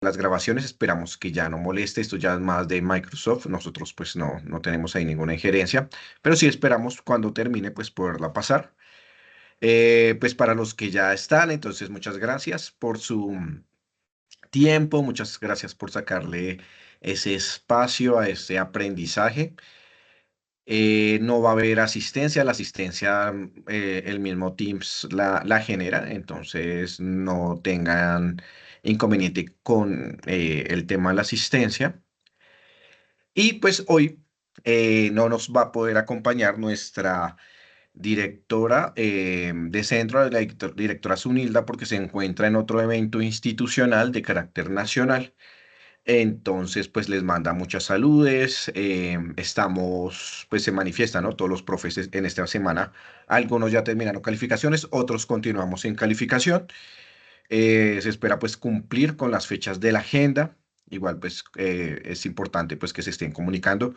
las grabaciones. Esperamos que ya no moleste. Esto ya es más de Microsoft. Nosotros pues no tenemos ahí ninguna injerencia, pero sí esperamos cuando termine pues poderla pasar. Pues para los que ya están, entonces muchas gracias por su tiempo, muchas gracias por sacarle ese espacio a ese aprendizaje. No va a haber asistencia, la asistencia el mismo Teams la genera, entonces no tengan inconveniente con el tema de la asistencia. Y pues hoy no nos va a poder acompañar nuestra directora de centro, la directora Zunilda, porque se encuentra en otro evento institucional de carácter nacional. Entonces, pues les manda muchas saludes. Pues se manifiestan, ¿no? Todos los profes en esta semana. Algunos ya terminaron calificaciones, otros continuamos en calificación. Se espera pues cumplir con las fechas de la agenda. Igual pues es importante pues que se estén comunicando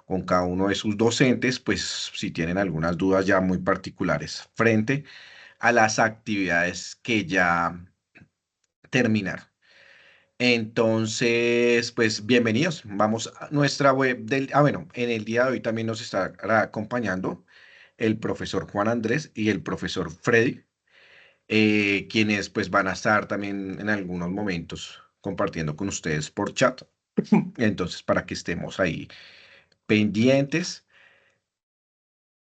con cada uno de sus docentes, pues si tienen algunas dudas ya muy particulares frente a las actividades que ya terminaron. Entonces, pues bienvenidos. Vamos a nuestra web bueno, en el día de hoy también nos estará acompañando el profesor Juan Andrés y el profesor Freddy, quienes pues van a estar también en algunos momentos compartiendo con ustedes por chat. Entonces, para que estemos ahí pendientes.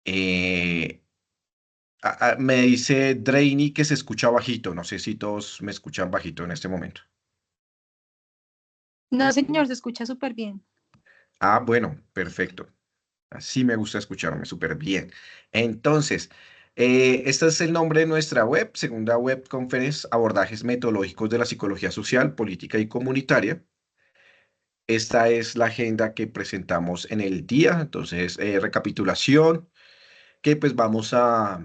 Eh, Me dice Drainy que se escucha bajito. No sé si todos me escuchan bajito en este momento. No, señor, se escucha súper bien. Ah, bueno, perfecto. Así me gusta escucharme súper bien. Entonces, este es el nombre de nuestra web, segunda web conference, abordajes metodológicos de la psicología social, política y comunitaria. Esta es la agenda que presentamos en el día. Entonces, recapitulación, que pues vamos a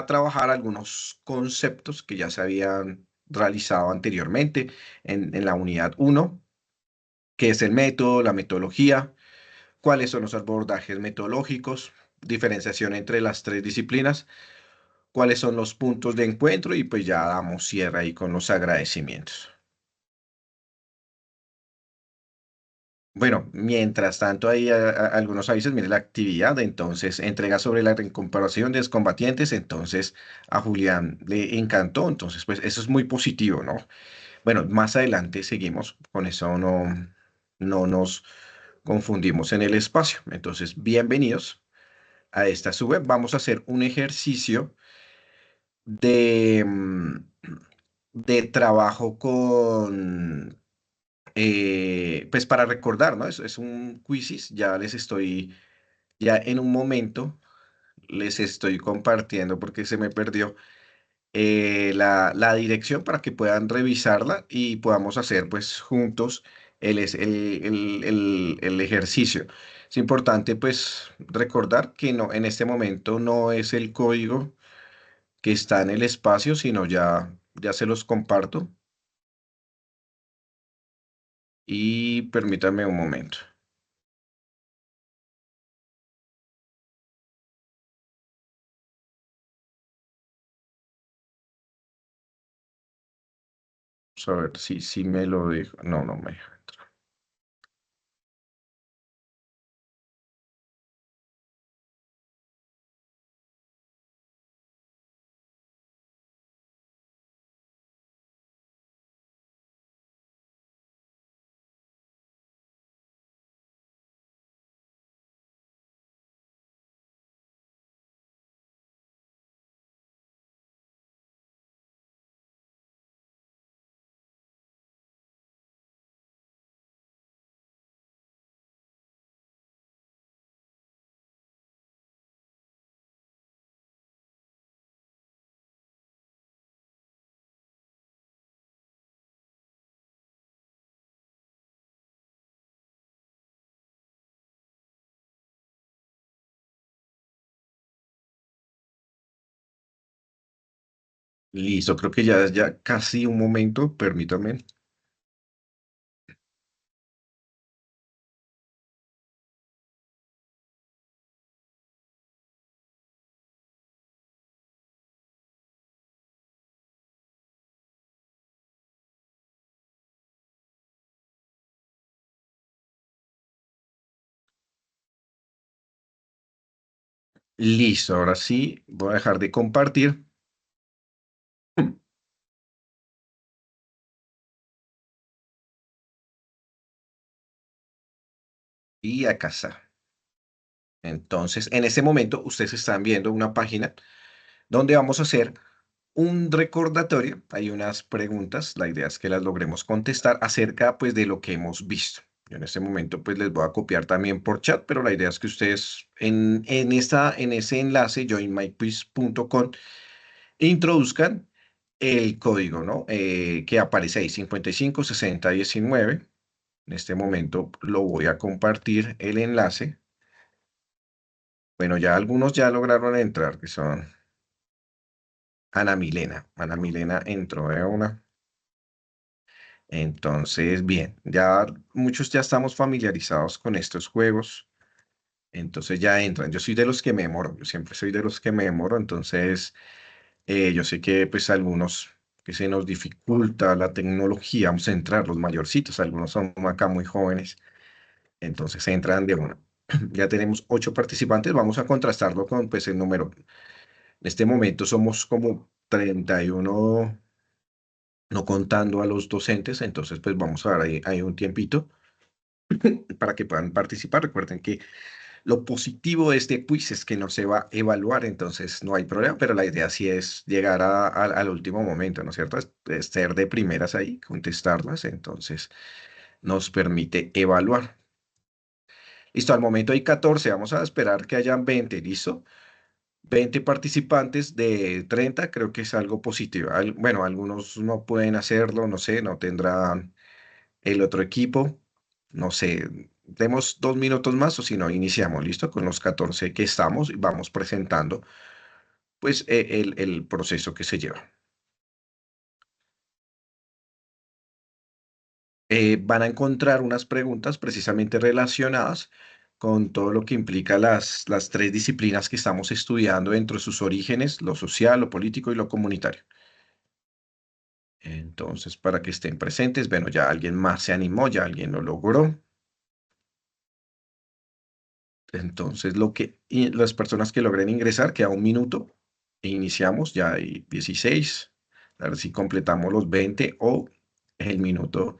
trabajar algunos conceptos que ya se habían realizado anteriormente en la unidad uno, que es el método, la metodología, cuáles son los abordajes metodológicos, diferenciación entre las tres disciplinas, cuáles son los puntos de encuentro y pues ya damos cierre ahí con los agradecimientos. Bueno, mientras tanto hay algunos avisos, mire la actividad, entonces entrega sobre la recuperación de excombatientes, entonces a Julián le encantó, entonces pues eso es muy positivo, ¿no? Bueno, más adelante seguimos, con eso no nos confundimos en el espacio, entonces bienvenidos a esta sube. Vamos a hacer un ejercicio de, de trabajo pues para recordar, ¿no? Es un quizzes, ya en un momento les estoy compartiendo porque se me perdió la dirección para que puedan revisarla y podamos hacer pues juntos el ejercicio. Es importante pues recordar que no, en este momento no es el código que está en el espacio, sino ya se los comparto y permítanme un momento. Vamos a ver si me lo dejo. No me deja entrar. Listo, creo que ya casi un momento, permítame. Listo, ahora sí, voy a dejar de compartir y acá está. Entonces, en este momento, ustedes están viendo una página donde vamos a hacer un recordatorio. Hay unas preguntas, la idea es que las logremos contestar acerca, pues, de lo que hemos visto. Yo en este momento, pues, les voy a copiar también por chat, pero la idea es que ustedes en ese enlace, joinmyquiz.com, introduzcan el código, ¿no? Que aparece ahí, 556019. En este momento lo voy a compartir el enlace. Bueno, ya algunos ya lograron entrar, que son Ana Milena. Ana Milena entró de una. Entonces, bien, ya muchos ya estamos familiarizados con estos juegos. Entonces ya entran. Yo soy de los que me demoro. Yo siempre soy de los que me demoro. Entonces, yo sé que pues algunos que se nos dificulta la tecnología, vamos a entrar, los mayorcitos, algunos son acá muy jóvenes. Entonces entran de una. Ya tenemos 8 participantes. Vamos a contrastarlo con pues el número. En este momento somos como 31, no contando a los docentes, entonces pues vamos a dar ahí un tiempito para que puedan participar. Recuerden que lo positivo de este quiz es que no se va a evaluar, entonces no hay problema, pero la idea sí es llegar al último momento, ¿no es cierto? Es ser de primeras ahí, contestarlas, entonces nos permite evaluar. Listo, al momento hay 14, vamos a esperar que hayan 20, ¿listo? 20 participantes de 30, creo que es algo positivo. Bueno, algunos no pueden hacerlo, no sé, no tendrán el otro equipo, no sé, demos 2 minutos más o si no, iniciamos, ¿listo? Con los 14 que estamos y vamos presentando, pues, el proceso que se lleva. Van a encontrar unas preguntas precisamente relacionadas con todo lo que implica las 3 disciplinas que estamos estudiando dentro de sus orígenes, lo social, lo político y lo comunitario. Entonces, para que estén presentes, bueno, ya alguien más se animó, ya alguien lo logró. Entonces, y las personas que logren ingresar, queda un minuto e iniciamos, ya hay 16. A ver si completamos los 20 o el minuto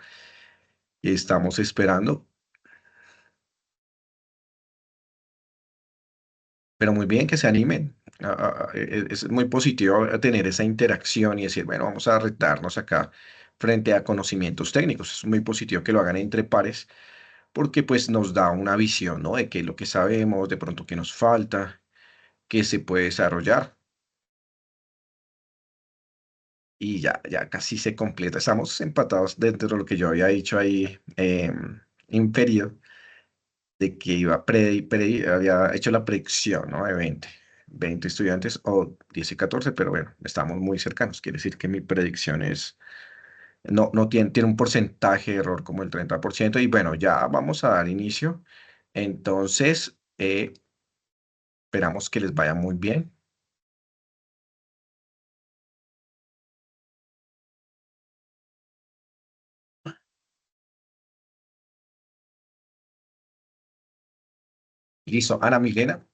que estamos esperando. Pero muy bien que se animen. Es muy positivo tener esa interacción y decir, bueno, vamos a retarnos acá frente a conocimientos técnicos. Es muy positivo que lo hagan entre pares porque pues nos da una visión, ¿no? De qué es lo que sabemos, de pronto qué nos falta, qué se puede desarrollar. Y ya casi se completa. Estamos empatados dentro de lo que yo había dicho ahí, inferido, de que había hecho la predicción, ¿no? De 20 estudiantes o 10 y 14, pero bueno, estamos muy cercanos. Quiere decir que mi predicción no tiene un porcentaje de error como el 30%. Y bueno, ya vamos a dar inicio. Entonces, esperamos que les vaya muy bien. Listo, Ana Milena,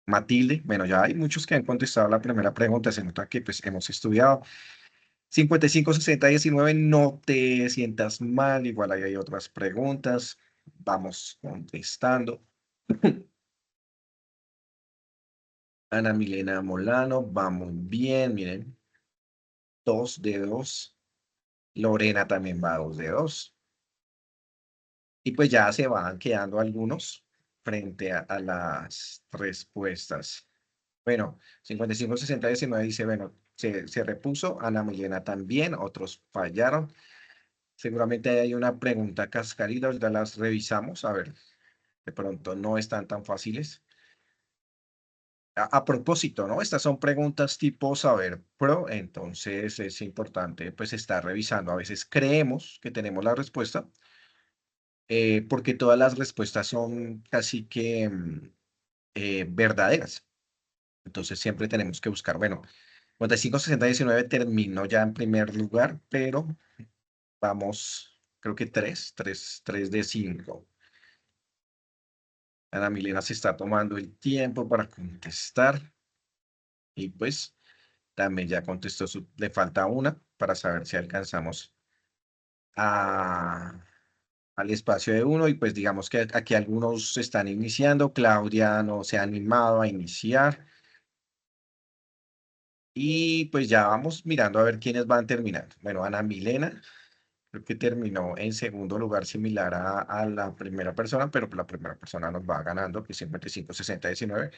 Matilde, bueno, ya hay muchos que han contestado la primera pregunta, se nota que pues hemos estudiado. 556019, no te sientas mal, igual ahí hay otras preguntas, vamos contestando. Ana Milena Molano, vamos bien, miren, 2 de 2. Lorena también va 2 de 2. Y pues ya se van quedando algunos frente a las respuestas. Bueno, 556019 dice, bueno, se repuso, Ana Milena también, otros fallaron. Seguramente hay una pregunta cascarita, ahorita las revisamos, a ver, de pronto no están tan fáciles. A propósito, ¿no? Estas son preguntas tipo saber pro, entonces es importante pues estar revisando. A veces creemos que tenemos la respuesta, porque todas las respuestas son casi que verdaderas. Entonces siempre tenemos que buscar, bueno, 556019 terminó ya en primer lugar, pero vamos, creo que 3 de 5. Ana Milena se está tomando el tiempo para contestar y pues también ya contestó, le falta una para saber si alcanzamos a, al espacio de uno y pues digamos que aquí algunos están iniciando, Claudia no se ha animado a iniciar y pues ya vamos mirando a ver quiénes van terminando. Bueno, Ana Milena creo que terminó en segundo lugar similar a la primera persona, pero la primera persona nos va ganando, que es 55-60-19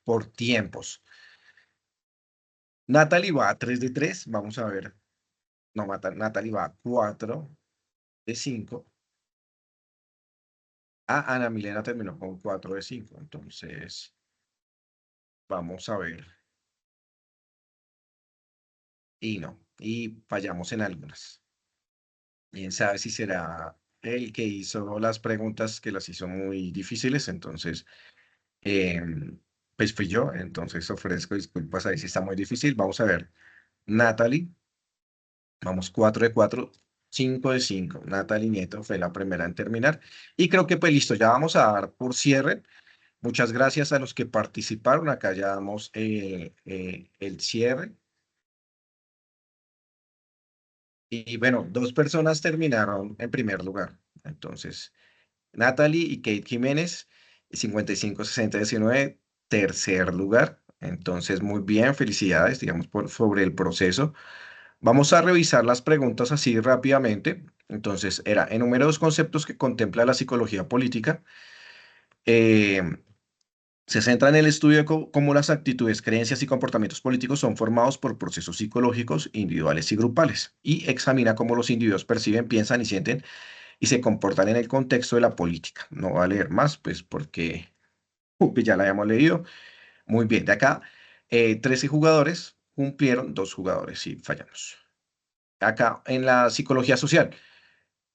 por tiempos. Natalie va a 3 de 3, vamos a ver. No, Natalie va a 4 de 5. Ah, Ana Milena terminó con 4 de 5, entonces vamos a ver. Y no, y fallamos en algunas. Quién sabe si será el que hizo las preguntas que las hizo muy difíciles, entonces, pues fui yo, entonces ofrezco disculpas ahí si está muy difícil. Vamos a ver. Natalie, vamos 4 de 4, 5 de 5. Natalie Nieto fue la primera en terminar. Y creo que pues listo, ya vamos a dar por cierre. Muchas gracias a los que participaron. Acá ya damos el cierre. Y bueno, dos personas terminaron en primer lugar. Entonces, Natalie y Kate Jiménez, 55-60-19, tercer lugar. Entonces, muy bien, felicidades, digamos, sobre el proceso. Vamos a revisar las preguntas así rápidamente. Entonces, era, enumera dos conceptos que contempla la psicología política. Eh, Se centra en el estudio de cómo las actitudes, creencias y comportamientos políticos son formados por procesos psicológicos individuales y grupales, y examina cómo los individuos perciben, piensan y sienten y se comportan en el contexto de la política. No voy a leer más, pues porque ya la habíamos leído. Muy bien, de acá, 13 jugadores cumplieron, dos jugadores, sí, fallamos. Acá, en la psicología social,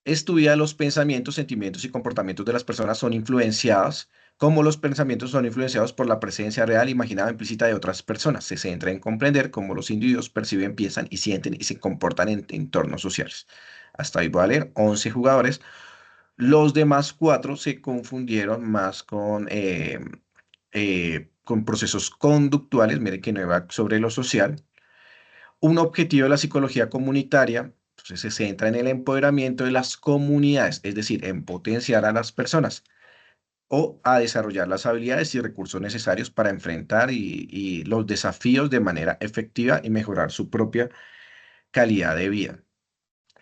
estudia los pensamientos, sentimientos y comportamientos de las personas son influenciados, cómo los pensamientos son influenciados por la presencia real, imaginada, implícita de otras personas. Se centra en comprender cómo los individuos perciben, piensan y sienten y se comportan en entornos sociales. Hasta ahí voy a leer 11 jugadores. Los demás cuatro se confundieron más con procesos conductuales, mire que no iba sobre lo social. Un objetivo de la psicología comunitaria, entonces se centra en el empoderamiento de las comunidades, es decir, en potenciar a las personas o a desarrollar las habilidades y recursos necesarios para enfrentar y los desafíos de manera efectiva y mejorar su propia calidad de vida.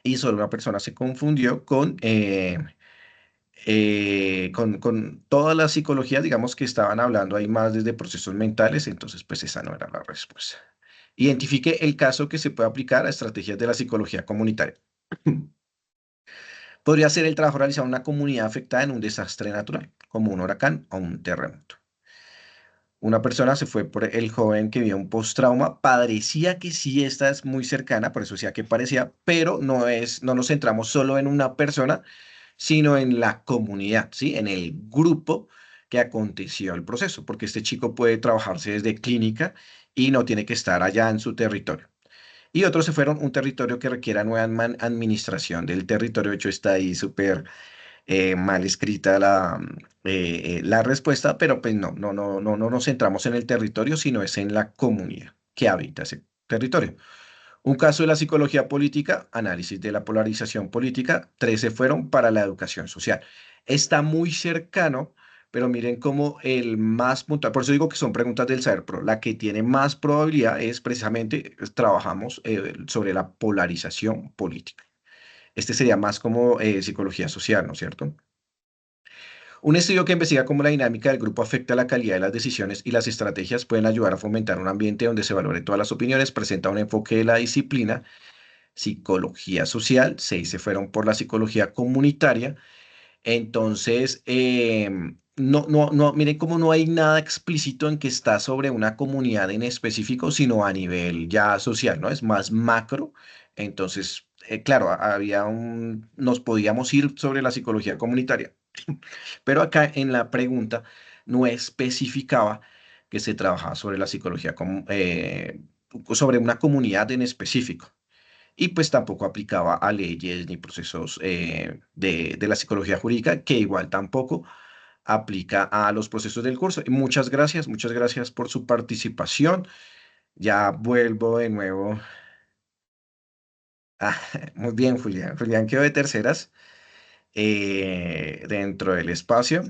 Y solo una persona se confundió con todas las psicologías, digamos que estaban hablando ahí más desde procesos mentales, entonces pues esa no era la respuesta. Identifique el caso que se puede aplicar a estrategias de la psicología comunitaria. Podría ser el trabajo realizado en una comunidad afectada en un desastre natural, como un huracán o un terremoto. Una persona se fue por el joven que vio un postrauma. Parecía que sí, esta es muy cercana, por eso decía que parecía, pero no es, no nos centramos solo en una persona, sino en la comunidad, ¿sí? En el grupo que aconteció el proceso, porque este chico puede trabajarse desde clínica y no tiene que estar allá en su territorio. Y otros se fueron a un territorio que requiera nueva administración del territorio. De hecho, está ahí súper mal escrita la respuesta, pero pues no nos centramos en el territorio, sino es en la comunidad que habita ese territorio. Un caso de la psicología política, análisis de la polarización política, 13 fueron para la educación social. Está muy cercano, pero miren cómo el más puntual, por eso digo que son preguntas del Saber Pro, la que tiene más probabilidad es precisamente, trabajamos sobre la polarización política. Este sería más como psicología social, ¿no es cierto? Un estudio que investiga cómo la dinámica del grupo afecta la calidad de las decisiones y las estrategias pueden ayudar a fomentar un ambiente donde se valoren todas las opiniones, presenta un enfoque de la disciplina psicología social, 6 se fueron por la psicología comunitaria. Entonces, miren cómo no hay nada explícito en que está sobre una comunidad en específico, sino a nivel ya social, ¿no? Es más macro. Entonces, claro, nos podíamos ir sobre la psicología comunitaria, pero acá en la pregunta no especificaba que se trabajaba sobre la psicología, sobre una comunidad en específico y pues tampoco aplicaba a leyes ni procesos de la psicología jurídica, que igual tampoco aplica a los procesos del curso. Y muchas gracias por su participación. Ya vuelvo de nuevo. Ah, muy bien, Julián. Julián quedó de terceras dentro del espacio.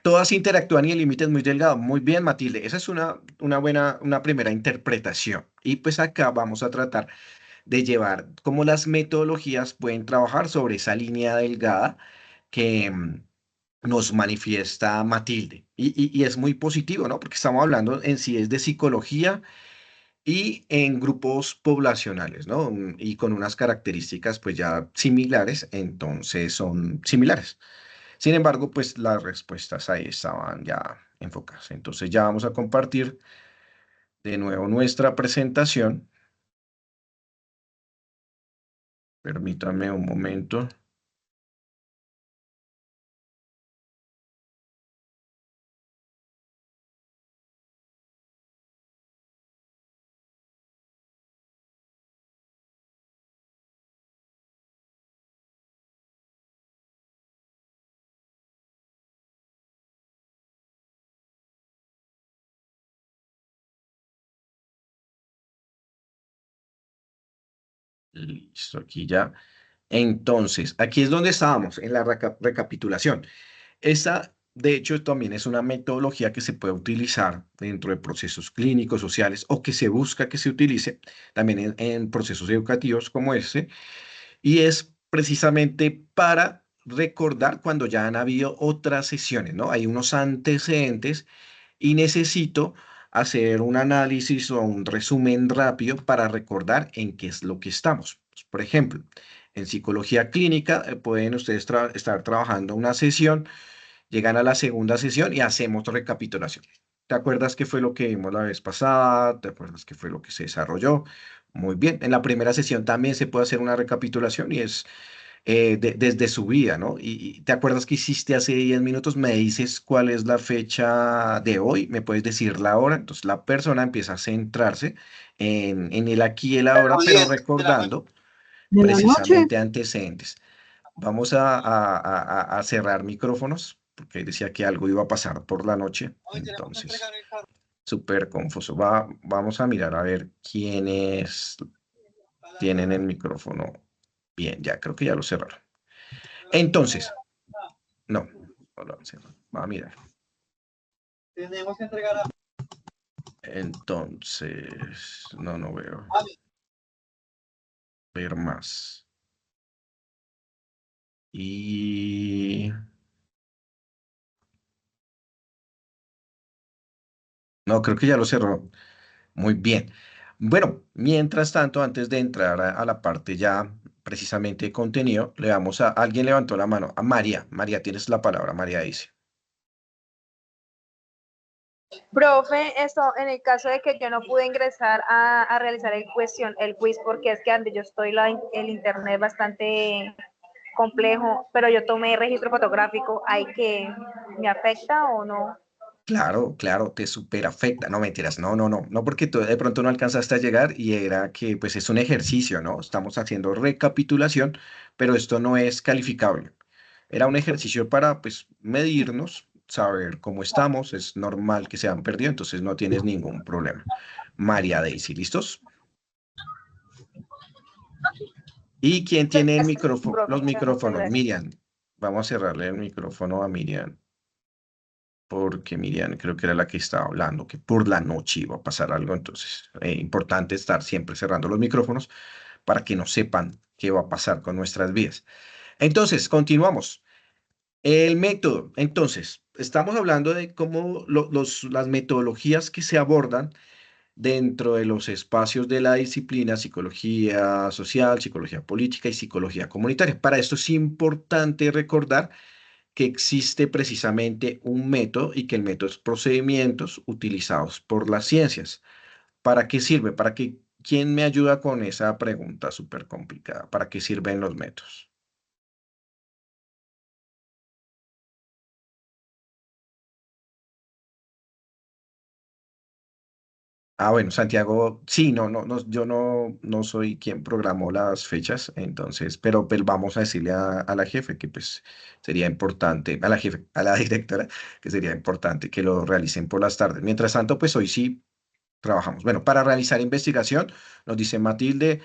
Todas interactúan y el límite es muy delgado. Muy bien, Matilde. Esa es una buena, una primera interpretación. Y pues acá vamos a tratar de llevar cómo las metodologías pueden trabajar sobre esa línea delgada que nos manifiesta Matilde. Y es muy positivo, ¿no? Porque estamos hablando en sí es de psicología y en grupos poblacionales, ¿no? Y con unas características pues ya similares, entonces son similares. Sin embargo, pues las respuestas ahí estaban ya enfocadas. Entonces ya vamos a compartir de nuevo nuestra presentación. Permítanme un momento. Listo, aquí ya. Entonces, aquí es donde estábamos, en la recapitulación. Esta, de hecho, también es una metodología que se puede utilizar dentro de procesos clínicos, sociales, o que se busca que se utilice también en procesos educativos como este, y es precisamente para recordar cuando ya han habido otras sesiones, ¿no? Hay unos antecedentes y necesito hacer un análisis o un resumen rápido para recordar en qué es lo que estamos. Pues, por ejemplo, en psicología clínica pueden ustedes estar trabajando una sesión, llegan a la segunda sesión y hacemos recapitulación. ¿Te acuerdas qué fue lo que vimos la vez pasada? ¿Te acuerdas qué fue lo que se desarrolló? Muy bien. En la primera sesión también se puede hacer una recapitulación y es desde su vida, ¿no? Y te acuerdas que hiciste hace 10 minutos, me dices cuál es la fecha de hoy, me puedes decir la hora, entonces la persona empieza a centrarse en el aquí y el ahora, pero 10 de la noche. recordando De la noche. precisamente antecedentes. Vamos a cerrar micrófonos, porque decía que algo iba a pasar por la noche, Hoy tenemos que entonces, entregar el carro súper confuso. Vamos a mirar a ver quiénes a la tienen el semana. micrófono. Bien, ya creo que ya lo cerraron. Entonces, no, no lo han cerrado. Va a mirar. Tenemos que entregar a Entonces, no veo. Ami. Ver más. Y no, creo que ya lo cerró. Muy bien. Bueno, mientras tanto, antes de entrar a la parte ya precisamente de contenido, le damos a alguien levantó la mano, a María. María, tienes la palabra. María dice. Profe, esto en el caso de que yo no pude ingresar a realizar el quiz, porque es que donde yo estoy el internet es bastante complejo, pero yo tomé registro fotográfico, ¿hay que me afecta o no? Claro, claro, te súper afecta. No mentiras, no, porque tú de pronto no alcanzaste a llegar y era que pues es un ejercicio, ¿no? Estamos haciendo recapitulación, pero esto no es calificable. Era un ejercicio para pues medirnos, saber cómo estamos, es normal que se han perdido, entonces no tienes ningún problema. María Daisy, ¿listos? ¿Y quién tiene el micrófono, Profe, los muchas micrófonos? gracias. Miriam. Vamos a cerrarle el micrófono a Miriam, porque Miriam creo que era la que estaba hablando, que por la noche iba a pasar algo, entonces importante estar siempre cerrando los micrófonos para que no sepan qué va a pasar con nuestras vidas. Entonces, continuamos. El método, entonces, estamos hablando de cómo las metodologías que se abordan dentro de los espacios de la disciplina psicología social, psicología política y psicología comunitaria. Para esto es importante recordar que existe precisamente un método y que el método es procedimientos utilizados por las ciencias. ¿Para qué sirve? ¿Quién me ayuda con esa pregunta súper complicada? ¿Para qué sirven los métodos? Bueno, Santiago, sí, yo no soy quien programó las fechas, entonces, pero pues vamos a decirle a la jefe que pues sería importante, a la jefe, a la directora, que sería importante que lo realicen por las tardes. Mientras tanto, pues hoy sí trabajamos. Bueno, para realizar investigación, nos dice Matilde.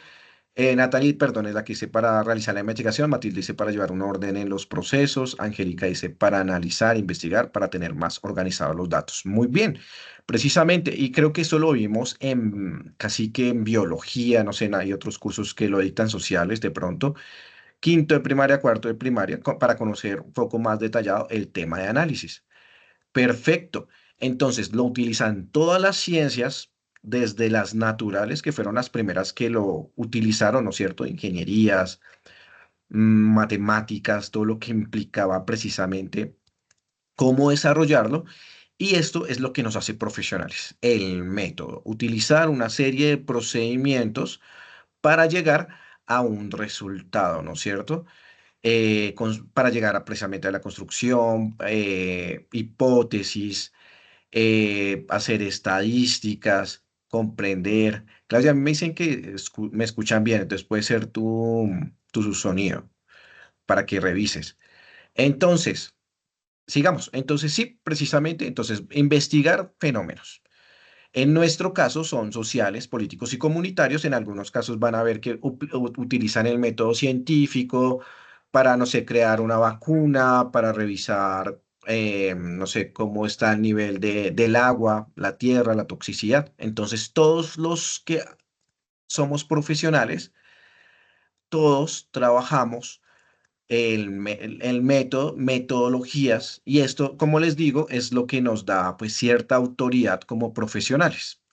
Natalie, perdón, es la que dice para realizar la investigación. Matilde dice para llevar un orden en los procesos. Angélica dice para analizar, investigar, para tener más organizados los datos. Muy bien, precisamente. Y creo que eso lo vimos en casi que en biología, no sé, hay otros cursos que lo dictan sociales de pronto. Quinto de primaria, cuarto de primaria, para conocer un poco más detallado el tema de análisis. Perfecto. Entonces, lo utilizan todas las ciencias, desde las naturales, que fueron las primeras que lo utilizaron, ¿no es cierto? Ingenierías, matemáticas, todo lo que implicaba precisamente cómo desarrollarlo. Y esto es lo que nos hace profesionales, el método, utilizar una serie de procedimientos para llegar a un resultado, ¿no es cierto? Para llegar precisamente a la construcción, hipótesis, hacer estadísticas, comprender. Claudia, a mí me dicen que me escuchan bien, entonces puede ser tu sonido para que revises. Entonces, sigamos. Entonces, sí, precisamente, entonces, investigar fenómenos. En nuestro caso son sociales, políticos y comunitarios. En algunos casos van a ver que utilizan el método científico para, no sé, crear una vacuna, para revisar, no sé, cómo está el nivel del agua, la tierra, la toxicidad. Entonces, todos los que somos profesionales, todos trabajamos el método, metodologías, y esto, como les digo, es lo que nos da pues cierta autoridad como profesionales.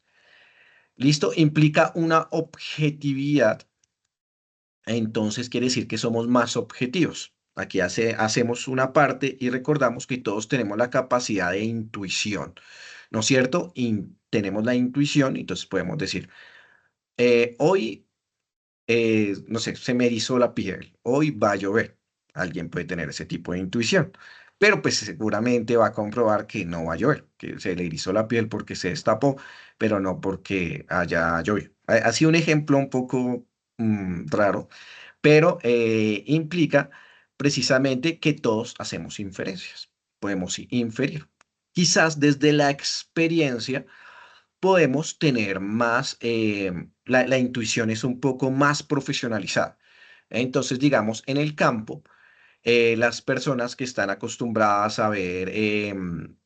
¿Listo? Implica una objetividad, entonces quiere decir que somos más objetivos. Aquí hacemos una parte y recordamos que todos tenemos la capacidad de intuición, ¿no es cierto? Y tenemos la intuición, entonces podemos decir, hoy no sé, se me erizó la piel, hoy va a llover. Alguien puede tener ese tipo de intuición, pero pues seguramente va a comprobar que no va a llover, que se le erizó la piel porque se destapó, pero no porque haya llovido. Ha sido un ejemplo un poco raro, pero implica precisamente que todos hacemos inferencias, podemos inferir. Quizás desde la experiencia podemos tener más, la intuición es un poco más profesionalizada. Entonces, digamos, en el campo, las personas que están acostumbradas a ver el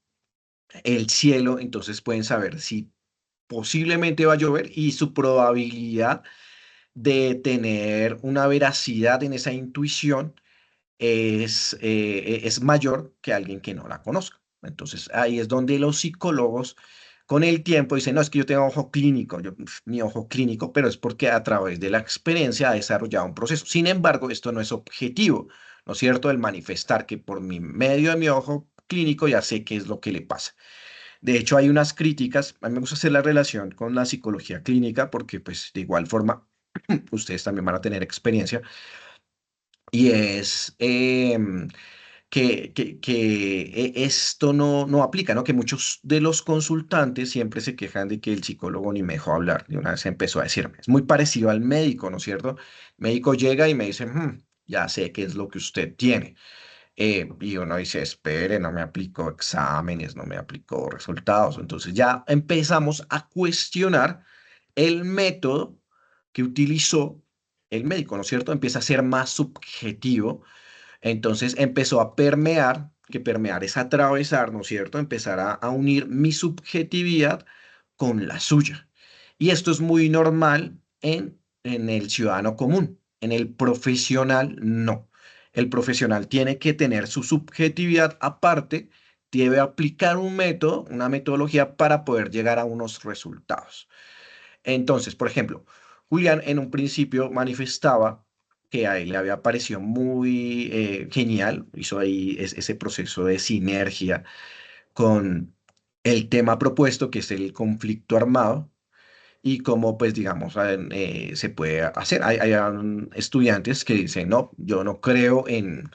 cielo, entonces pueden saber si posiblemente va a llover y su probabilidad de tener una veracidad en esa intuición es mayor que alguien que no la conozca. Entonces ahí es donde los psicólogos con el tiempo dicen, no, es que yo tengo ojo clínico, mi ojo clínico, pero es porque a través de la experiencia ha desarrollado un proceso. Sin embargo, esto no es objetivo, ¿no es cierto? El manifestar que por mi medio de mi ojo clínico ya sé qué es lo que le pasa. De hecho, hay unas críticas, a mí me gusta hacer la relación con la psicología clínica porque pues de igual forma ustedes también van a tener experiencia y es que esto no aplica, ¿no? Que muchos de los consultantes siempre se quejan de que el psicólogo ni me dejó hablar. De una vez empezó a decirme, es muy parecido al médico, ¿no es cierto? El médico llega y me dice, ya sé qué es lo que usted tiene." Y uno dice, espere, no me aplicó exámenes, no me aplicó resultados. Entonces ya empezamos a cuestionar el método que utilizó el médico, ¿no es cierto? Empieza a ser más subjetivo, entonces empezó a permear, que permear es atravesar, ¿no es cierto? Empezar a unir mi subjetividad con la suya. Y esto es muy normal en el ciudadano común, en el profesional no. El profesional tiene que tener su subjetividad aparte, debe aplicar un método, una metodología para poder llegar a unos resultados. Entonces, por ejemplo, Julián en un principio manifestaba que a él le había parecido muy genial, hizo ahí ese proceso de sinergia con el tema propuesto, que es el conflicto armado, y cómo, pues, digamos, se puede hacer. Hay estudiantes que dicen, no, yo no creo en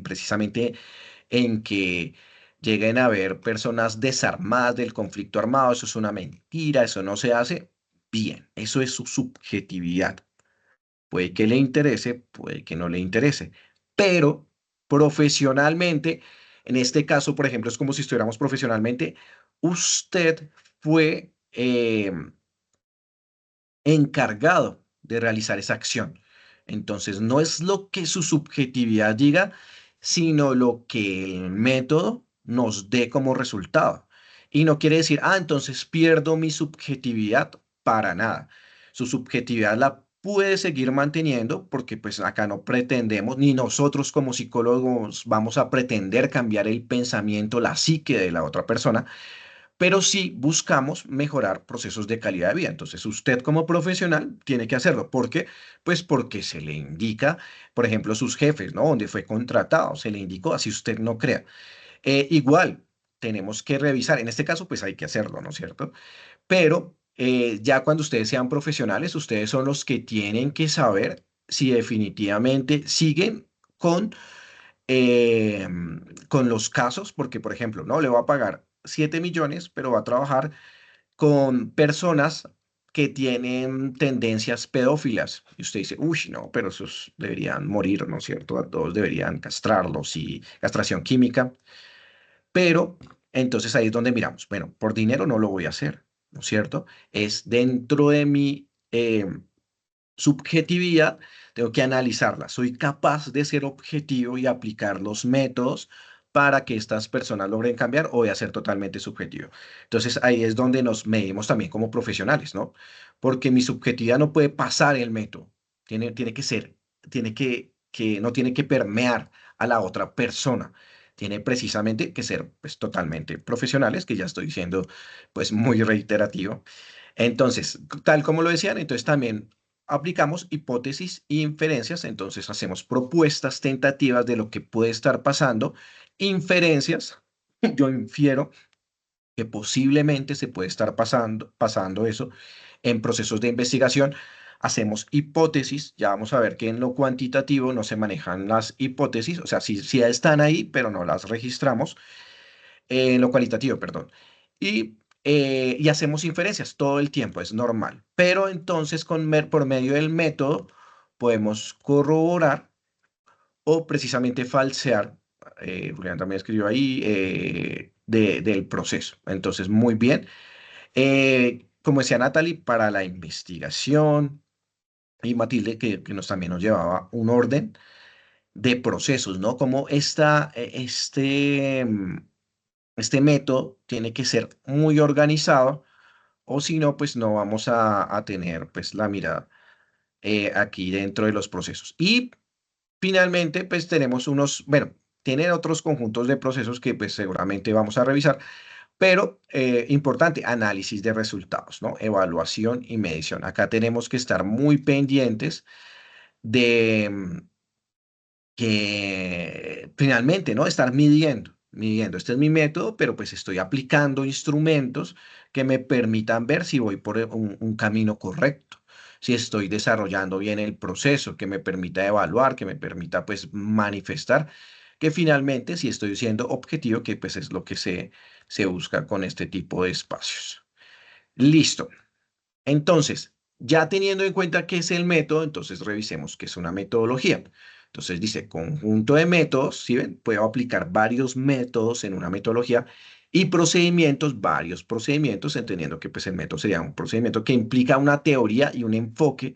precisamente en que lleguen a ver personas desarmadas del conflicto armado, eso es una mentira, eso no se hace, bien, eso es su subjetividad. Puede que le interese, puede que no le interese, pero profesionalmente, en este caso, por ejemplo, es como si estuviéramos profesionalmente, usted fue encargado de realizar esa acción. Entonces, no es lo que su subjetividad diga, sino lo que el método nos dé como resultado. Y no quiere decir, entonces pierdo mi subjetividad para nada. Su subjetividad la puede seguir manteniendo porque pues acá no pretendemos, ni nosotros como psicólogos vamos a pretender cambiar el pensamiento, la psique de la otra persona, pero sí buscamos mejorar procesos de calidad de vida. Entonces, usted como profesional tiene que hacerlo. ¿Por qué? Pues porque se le indica, por ejemplo, sus jefes, ¿no? Donde fue contratado, se le indicó, así usted no crea. Igual, tenemos que revisar, en este caso, pues hay que hacerlo, ¿no es cierto? Pero ya cuando ustedes sean profesionales, ustedes son los que tienen que saber si definitivamente siguen eh, con los casos, porque, por ejemplo, no le va a pagar 7 millones, pero va a trabajar con personas que tienen tendencias pedófilas. Y usted dice, uy, no, pero esos deberían morir, ¿no es cierto? A todos deberían castrarlos y castración química. Pero entonces ahí es donde miramos, bueno, por dinero no lo voy a hacer, ¿no es cierto? Es dentro de mi subjetividad, tengo que analizarla. Soy capaz de ser objetivo y aplicar los métodos para que estas personas logren cambiar o voy a ser totalmente subjetivo. Entonces ahí es donde nos medimos también como profesionales, ¿no? Porque mi subjetividad no puede pasar el método. Tiene que ser, no tiene que permear a la otra persona. Tiene precisamente que ser pues totalmente profesionales, que ya estoy siendo pues muy reiterativo. Entonces, tal como lo decían, entonces también aplicamos hipótesis e inferencias, entonces hacemos propuestas tentativas de lo que puede estar pasando, inferencias, yo infiero que posiblemente se puede estar pasando eso en procesos de investigación. Hacemos hipótesis, ya vamos a ver que en lo cuantitativo no se manejan las hipótesis, o sea, sí están ahí, pero no las registramos en lo cualitativo, perdón. Y hacemos inferencias todo el tiempo, es normal. Pero entonces por medio del método podemos corroborar o precisamente falsear. Julián también escribió ahí del proceso. Entonces, muy bien. Como decía Natalie, para la investigación y Matilde, que también nos llevaba un orden de procesos, ¿no? Como este método tiene que ser muy organizado o si no, pues no vamos a tener pues la mirada aquí dentro de los procesos. Y finalmente, pues tenemos bueno, tienen otros conjuntos de procesos que pues seguramente vamos a revisar, pero importante, análisis de resultados, ¿no? Evaluación y medición. Acá tenemos que estar muy pendientes de que finalmente, ¿no? Estar midiendo. Este es mi método, pero pues estoy aplicando instrumentos que me permitan ver si voy por un camino correcto, si estoy desarrollando bien el proceso, que me permita evaluar, que me permita pues manifestar, que finalmente si estoy siendo objetivo, que pues es lo que se busca con este tipo de espacios. Listo. Entonces, ya teniendo en cuenta qué es el método, entonces revisemos qué es una metodología. Entonces dice conjunto de métodos, ¿sí ven? Puedo aplicar varios métodos en una metodología y procedimientos, varios procedimientos, entendiendo que pues el método sería un procedimiento que implica una teoría y un enfoque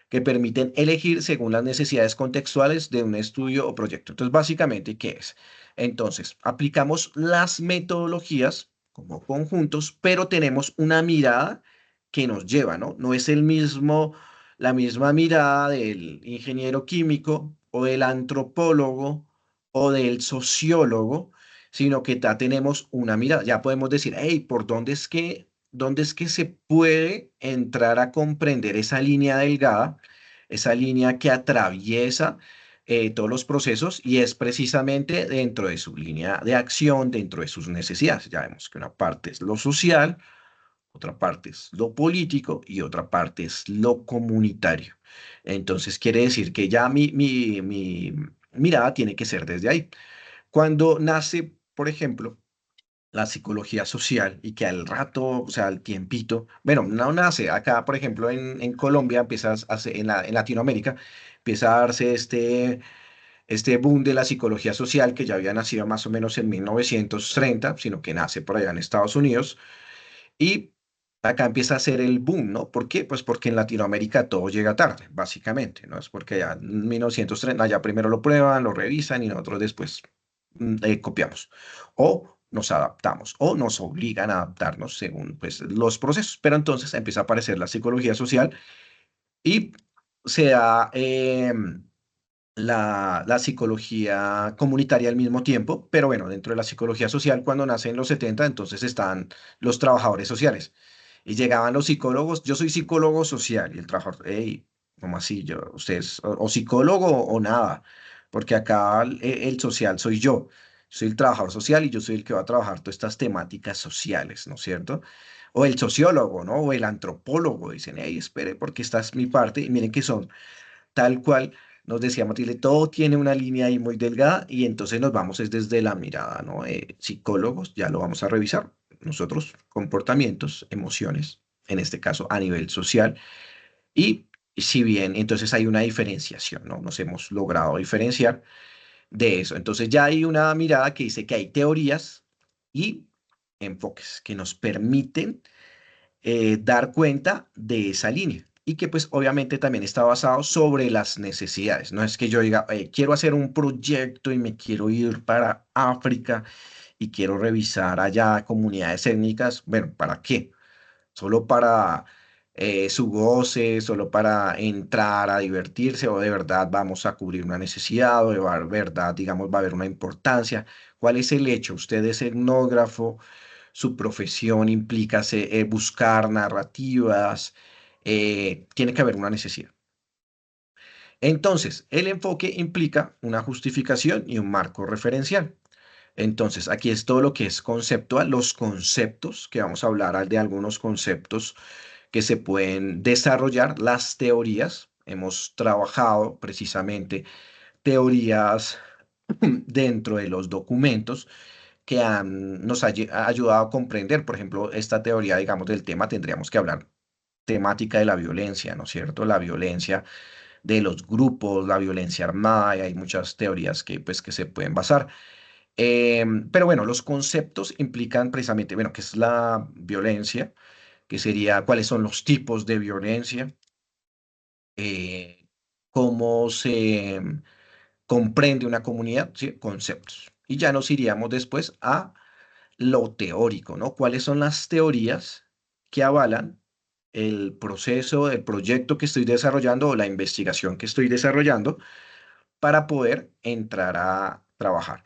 que permiten elegir según las necesidades contextuales de un estudio o proyecto. Entonces, básicamente, ¿qué es? Entonces, aplicamos las metodologías como conjuntos, pero tenemos una mirada que nos lleva, ¿no? No es la misma mirada del ingeniero químico o del antropólogo o del sociólogo, sino que ya tenemos una mirada. Ya podemos decir, hey, ¿por dónde es que se puede entrar a comprender esa línea delgada, esa línea que atraviesa todos los procesos y es precisamente dentro de su línea de acción, dentro de sus necesidades? Ya vemos que una parte es lo social, otra parte es lo político y otra parte es lo comunitario. Entonces quiere decir que ya mi mirada tiene que ser desde ahí. Cuando nace por ejemplo, la psicología social y que al rato, o sea, al tiempito, bueno, no nace. Acá, por ejemplo, en Colombia en Latinoamérica, empieza a darse este boom de la psicología social que ya había nacido más o menos en 1930, sino que nace por allá en Estados Unidos. Y acá empieza a ser el boom, ¿no? ¿Por qué? Pues porque en Latinoamérica todo llega tarde, básicamente, ¿no? Es porque ya en 1930, allá primero lo prueban, lo revisan y nosotros después copiamos. O nos adaptamos o nos obligan a adaptarnos según pues, los procesos. Pero entonces empieza a aparecer la psicología social y se da la psicología comunitaria al mismo tiempo, pero bueno, dentro de la psicología social, cuando nace en los 70 entonces están los trabajadores sociales. Y llegaban los psicólogos, yo soy psicólogo social, y el trabajador, hey, ¿cómo así? Usted es o psicólogo o nada, porque acá el social soy yo. Soy el trabajador social y yo soy el que va a trabajar todas estas temáticas sociales, ¿no es cierto? O el sociólogo, ¿no? O el antropólogo, dicen, hey, espere, porque esta es mi parte, y miren que son tal cual nos decía Matilde, todo tiene una línea ahí muy delgada y entonces nos vamos es desde la mirada, ¿no? Psicólogos, ya lo vamos a revisar. Nosotros, comportamientos, emociones, en este caso a nivel social. Y si bien entonces hay una diferenciación, ¿no? Nos hemos logrado diferenciar de eso. Entonces ya hay una mirada que dice que hay teorías y enfoques que nos permiten dar cuenta de esa línea y que pues obviamente también está basado sobre las necesidades. No es que yo diga, quiero hacer un proyecto y me quiero ir para África y quiero revisar allá comunidades étnicas. Bueno, ¿para qué? Solo para su goce, solo para entrar a divertirse o de verdad vamos a cubrir una necesidad o de verdad, digamos, va a haber una importancia. ¿Cuál es el hecho? Usted es etnógrafo, su profesión implica buscar narrativas, tiene que haber una necesidad. Entonces, el enfoque implica una justificación y un marco referencial. Entonces, aquí es todo lo que es conceptual, los conceptos, que vamos a hablar de algunos conceptos que se pueden desarrollar, las teorías. Hemos trabajado precisamente teorías dentro de los documentos que ha ayudado a comprender, por ejemplo, esta teoría, digamos, del tema, tendríamos que hablar temática de la violencia, ¿no es cierto? La violencia de los grupos, la violencia armada, y hay muchas teorías que, pues, que se pueden basar. Pero bueno, los conceptos implican precisamente, bueno, qué es la violencia, qué sería, cuáles son los tipos de violencia, eh, cómo se comprende una comunidad, ¿sí? Conceptos. Y ya nos iríamos después a lo teórico, ¿no? ¿Cuáles son las teorías que avalan el proceso, el proyecto que estoy desarrollando o la investigación que estoy desarrollando para poder entrar a trabajar?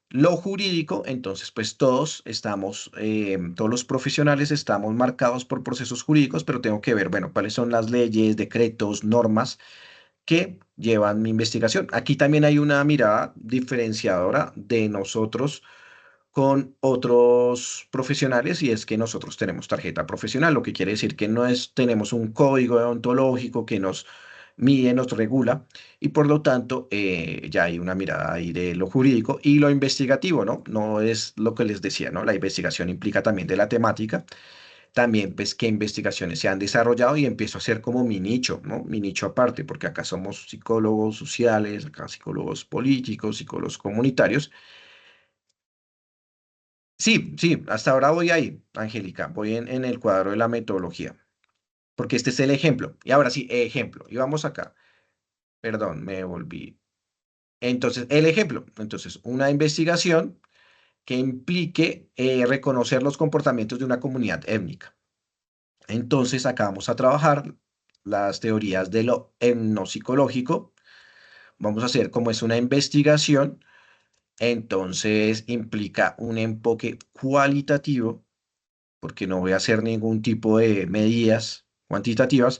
Lo jurídico, entonces, pues todos los profesionales estamos marcados por procesos jurídicos, pero tengo que ver, bueno, cuáles son las leyes, decretos, normas que llevan mi investigación. Aquí también hay una mirada diferenciadora de nosotros con otros profesionales y es que nosotros tenemos tarjeta profesional, lo que quiere decir que no es, tenemos un código deontológico que nos mide, nos regula y por lo tanto ya hay una mirada ahí de lo jurídico y lo investigativo, ¿no? No es lo que les decía, ¿no? La investigación implica también de la temática, también pues qué investigaciones se han desarrollado y empiezo a hacer como mi nicho, ¿no? Mi nicho aparte, porque acá somos psicólogos sociales, acá psicólogos políticos, psicólogos comunitarios. Sí, sí, hasta ahora voy ahí, Angélica, voy en el cuadro de la metodología, porque este es el ejemplo. Y ahora sí, ejemplo. Y vamos acá. Perdón, me volví. Entonces, el ejemplo. Entonces, una investigación que implique reconocer los comportamientos de una comunidad étnica. Entonces, acá vamos a trabajar las teorías de lo etnopsicológico. Vamos a hacer como es una investigación. Entonces, implica un enfoque cualitativo porque no voy a hacer ningún tipo de medidas cuantitativas,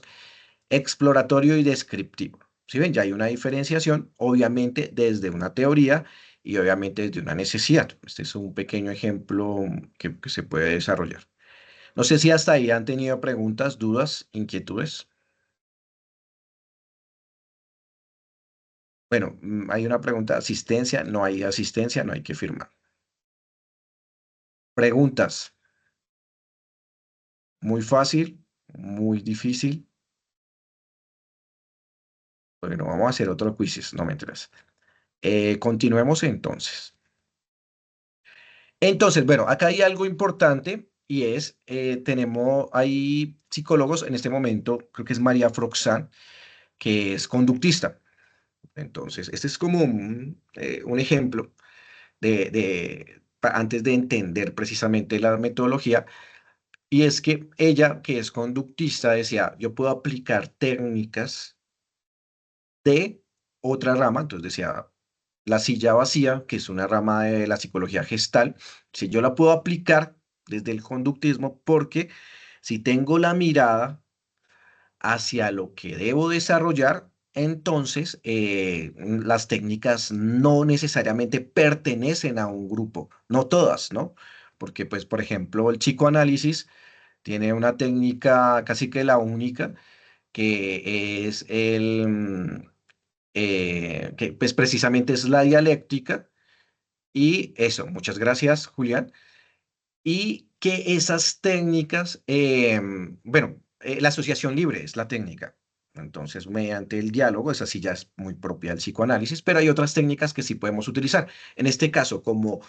exploratorio y descriptivo. ¿Sí ven? Ya hay una diferenciación, obviamente desde una teoría y obviamente desde una necesidad. Este es un pequeño ejemplo que se puede desarrollar. No sé si hasta ahí han tenido preguntas, dudas, inquietudes. Bueno, hay una pregunta, asistencia, no hay que firmar. Preguntas. Muy fácil, muy difícil. Bueno, vamos a hacer otro quizzes, no me interesa. Continuemos entonces. Entonces, bueno, acá hay algo importante y es, hay psicólogos en este momento, creo que es María Froxán, que es conductista. Entonces, este es como un ejemplo antes de entender precisamente la metodología, y es que ella, que es conductista, decía, yo puedo aplicar técnicas de otra rama, entonces decía, la silla vacía, que es una rama de la psicología gestal, si yo la puedo aplicar desde el conductismo, porque si tengo la mirada hacia lo que debo desarrollar, entonces las técnicas no necesariamente pertenecen a un grupo, no todas, ¿no? Porque, pues, por ejemplo, el psicoanálisis tiene una técnica casi que la única, que es que pues precisamente es la dialéctica, y eso, muchas gracias, Julián, y que esas técnicas, bueno, la asociación libre es la técnica. Entonces, mediante el diálogo, esa sí ya es muy propia del psicoanálisis, pero hay otras técnicas que sí podemos utilizar. En este caso, como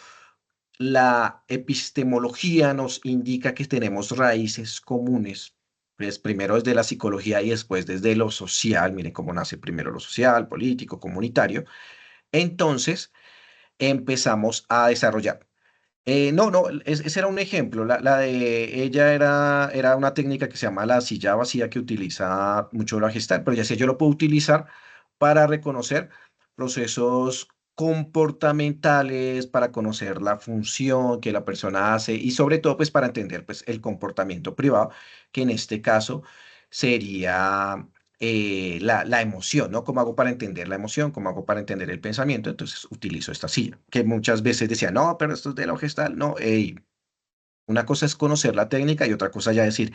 la epistemología nos indica que tenemos raíces comunes, pues primero desde la psicología y después desde lo social, miren cómo nace primero lo social, político, comunitario, entonces empezamos a desarrollar. No, no, ese era un ejemplo. La de ella era una técnica que se llama la silla vacía, que utiliza mucho la gestal, pero ya sé, yo lo puedo utilizar para reconocer procesos comportamentales, para conocer la función que la persona hace y sobre todo pues para entender pues el comportamiento privado, que en este caso sería la emoción, ¿no? ¿Cómo hago para entender la emoción? ¿Cómo hago para entender el pensamiento? Entonces utilizo esta silla, que muchas veces decía, no, pero esto es de la gestal. No, ey, una cosa es conocer la técnica y otra cosa ya decir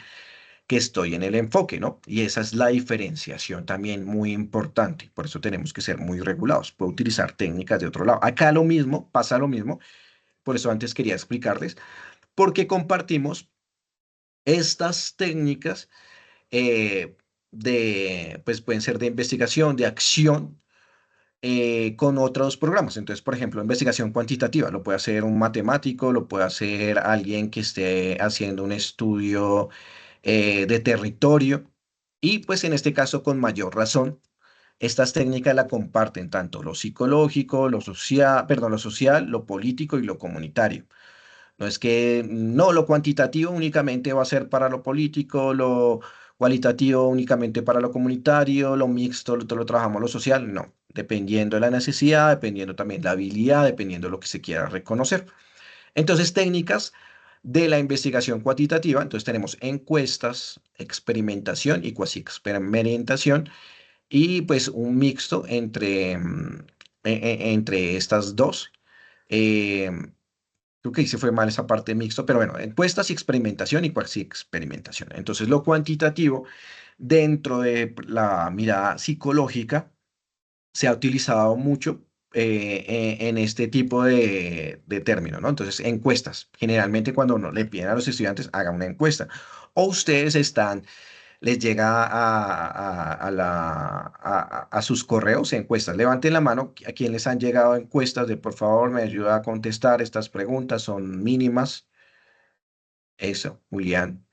que estoy en el enfoque, ¿no? Y esa es la diferenciación también muy importante. Por eso tenemos que ser muy regulados. Puedo utilizar técnicas de otro lado. Acá lo mismo, pasa lo mismo. Por eso antes quería explicarles, porque compartimos estas técnicas pues pueden ser de investigación, de acción, con otros programas. Entonces, por ejemplo, investigación cuantitativa, lo puede hacer un matemático, lo puede hacer alguien que esté haciendo un estudio de territorio, y pues en este caso con mayor razón. Estas técnicas la comparten tanto lo psicológico, lo social, perdón, lo social, lo político y lo comunitario. No es que no, lo cuantitativo únicamente va a ser para lo político, lo cualitativo únicamente para lo comunitario, lo mixto lo trabajamos lo social, no. Dependiendo de la necesidad, dependiendo también la habilidad, dependiendo de lo que se quiera reconocer. Entonces, técnicas de la investigación cuantitativa, entonces tenemos encuestas, experimentación y cuasi experimentación, y pues un mixto entre estas dos. Em, Creo que hice fue mal esa parte mixto, pero bueno, encuestas y experimentación y cuasi experimentación. Entonces, lo cuantitativo dentro de la mirada psicológica se ha utilizado mucho en este tipo de términos, ¿no? Entonces, encuestas. Generalmente cuando uno le piden a los estudiantes, haga una encuesta. O ustedes les llega a sus correos encuestas. Levanten la mano a quien les han llegado encuestas de por favor me ayuda a contestar estas preguntas, son mínimas. Eso, Julián.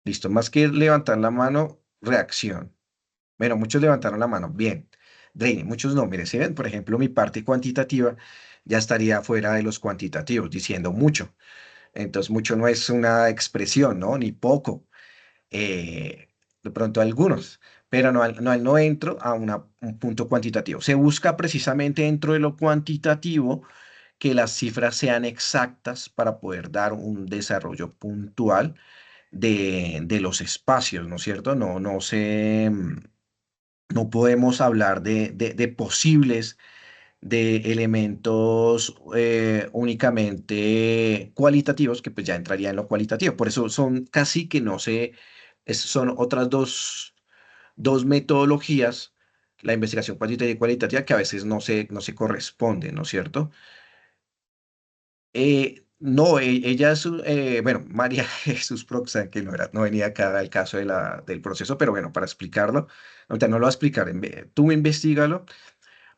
Listo, más que levantar la mano, reacción. Bueno, muchos levantaron la mano. Bien. Draine, muchos no. Mire, si ven, por ejemplo, mi parte cuantitativa ya estaría fuera de los cuantitativos, diciendo mucho. Entonces, mucho no es una expresión, ¿no? Ni poco. De pronto algunos, pero no entro a un punto cuantitativo. Se busca precisamente dentro de lo cuantitativo que las cifras sean exactas para poder dar un desarrollo puntual de los espacios, ¿no es cierto? No podemos hablar de posibles de elementos únicamente cualitativos, que pues ya entraría en lo cualitativo. Por eso son casi que no sé, son otras dos metodologías, la investigación cuantitativa y cualitativa, que a veces no se corresponden, ¿no es cierto? No, ella es, bueno, María Jesús Proxa, que no venía acá al caso del proceso, pero bueno, para explicarlo, ahorita no lo voy a explicar, tú investigalo,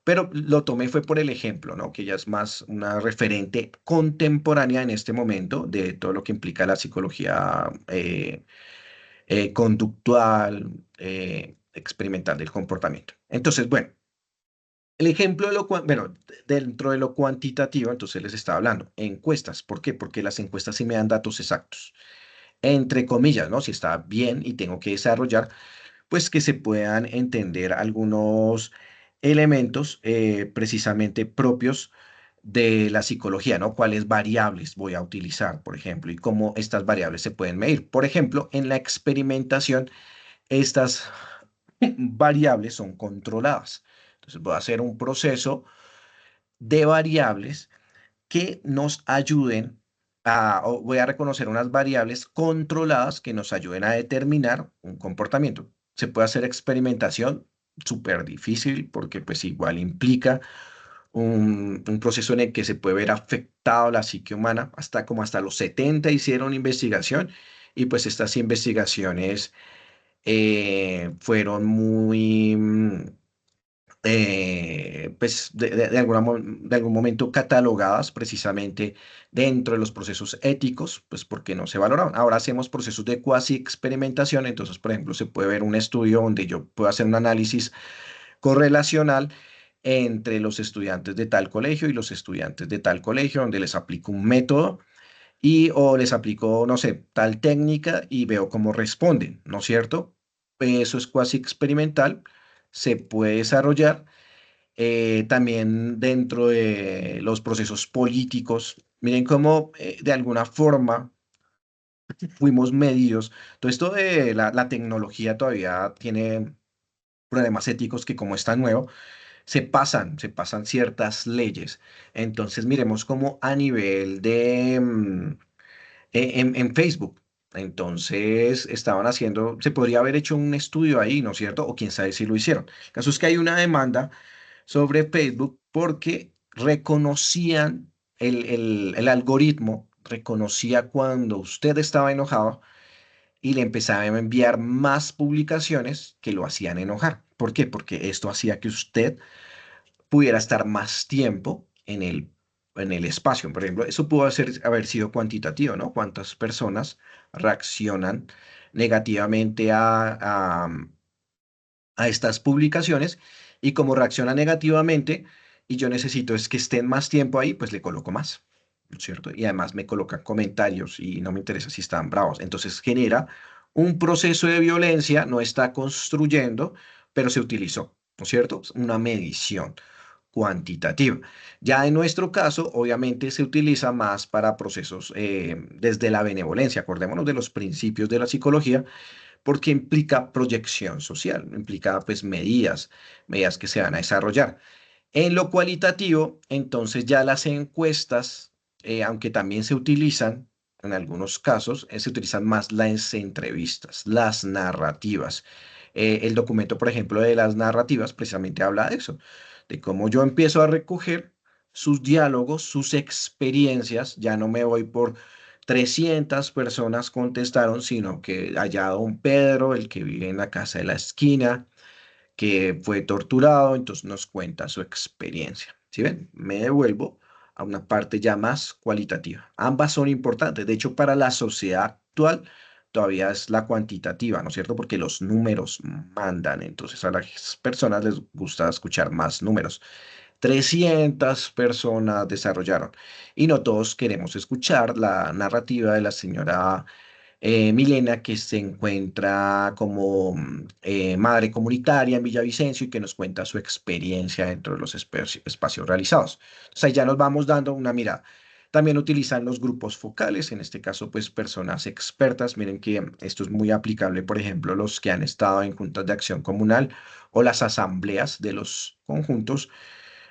pero lo tomé fue por el ejemplo, ¿no? Que ella es más una referente contemporánea en este momento de todo lo que implica la psicología conductual, experimental del comportamiento. Entonces, bueno. El ejemplo de bueno, dentro de lo cuantitativo, entonces les estaba hablando, encuestas. ¿Por qué? Porque las encuestas sí me dan datos exactos. Entre comillas, ¿no? Si está bien y tengo que desarrollar, pues que se puedan entender algunos elementos precisamente propios de la psicología, ¿no? ¿Cuáles variables voy a utilizar, por ejemplo, y cómo estas variables se pueden medir? Por ejemplo, en la experimentación, estas variables son controladas. Entonces voy a hacer un proceso de variables que nos ayuden o voy a reconocer unas variables controladas que nos ayuden a determinar un comportamiento. Se puede hacer experimentación súper difícil porque pues igual implica un proceso en el que se puede ver afectado la psique humana, hasta como hasta los 70 hicieron investigación y pues estas investigaciones fueron muy, pues de algún momento catalogadas precisamente dentro de los procesos éticos, pues porque no se valoraban. Ahora hacemos procesos de cuasi experimentación, entonces, por ejemplo, se puede ver un estudio donde yo puedo hacer un análisis correlacional entre los estudiantes de tal colegio y los estudiantes de tal colegio, donde les aplico un método y o les aplico, no sé, tal técnica y veo cómo responden, ¿no es cierto? Eso es cuasi experimental, se puede desarrollar también dentro de los procesos políticos. Miren cómo de alguna forma fuimos medidos. Todo esto de la tecnología todavía tiene problemas éticos que como es tan nuevo, se pasan ciertas leyes. Entonces miremos cómo a nivel de en Facebook. Entonces estaban haciendo, se podría haber hecho un estudio ahí, ¿no es cierto? O quién sabe si lo hicieron. El caso es que hay una demanda sobre Facebook porque reconocían el algoritmo, reconocía cuando usted estaba enojado y le empezaba a enviar más publicaciones que lo hacían enojar. ¿Por qué? Porque esto hacía que usted pudiera estar más tiempo en el espacio. Por ejemplo, eso pudo haber sido cuantitativo, ¿no? ¿Cuántas personas reaccionan negativamente a estas publicaciones? Y como reacciona negativamente y yo necesito es que estén más tiempo ahí, pues le coloco más, ¿no es cierto? Y además me colocan comentarios y no me interesa si están bravos. Entonces genera un proceso de violencia, no está construyendo, pero se utilizó, ¿no es cierto? Una medición cuantitativa. Ya en nuestro caso, obviamente, se utiliza más para procesos desde la benevolencia. Acordémonos de los principios de la psicología porque implica proyección social, implica pues medidas que se van a desarrollar. En lo cualitativo, entonces ya las encuestas, aunque también se utilizan, en algunos casos, se utilizan más las entrevistas, las narrativas. El documento, por ejemplo, de las narrativas precisamente habla de eso, de cómo yo empiezo a recoger sus diálogos, sus experiencias, ya no me voy por 300 personas contestaron, sino que allá don Pedro, el que vive en la casa de la esquina, que fue torturado, entonces nos cuenta su experiencia. ¿Sí ven? Me devuelvo a una parte ya más cualitativa. Ambas son importantes. De hecho, para la sociedad actual todavía es la cuantitativa, ¿no es cierto? Porque los números mandan. Entonces a las personas les gusta escuchar más números. 300 personas desarrollaron y no todos queremos escuchar la narrativa de la señora Milena, que se encuentra como madre comunitaria en Villavicencio y que nos cuenta su experiencia dentro de los espacios realizados. Entonces ahí ya nos vamos dando una mirada. También utilizan los grupos focales, en este caso, pues personas expertas. Miren que esto es muy aplicable, por ejemplo, los que han estado en juntas de acción comunal o las asambleas de los conjuntos.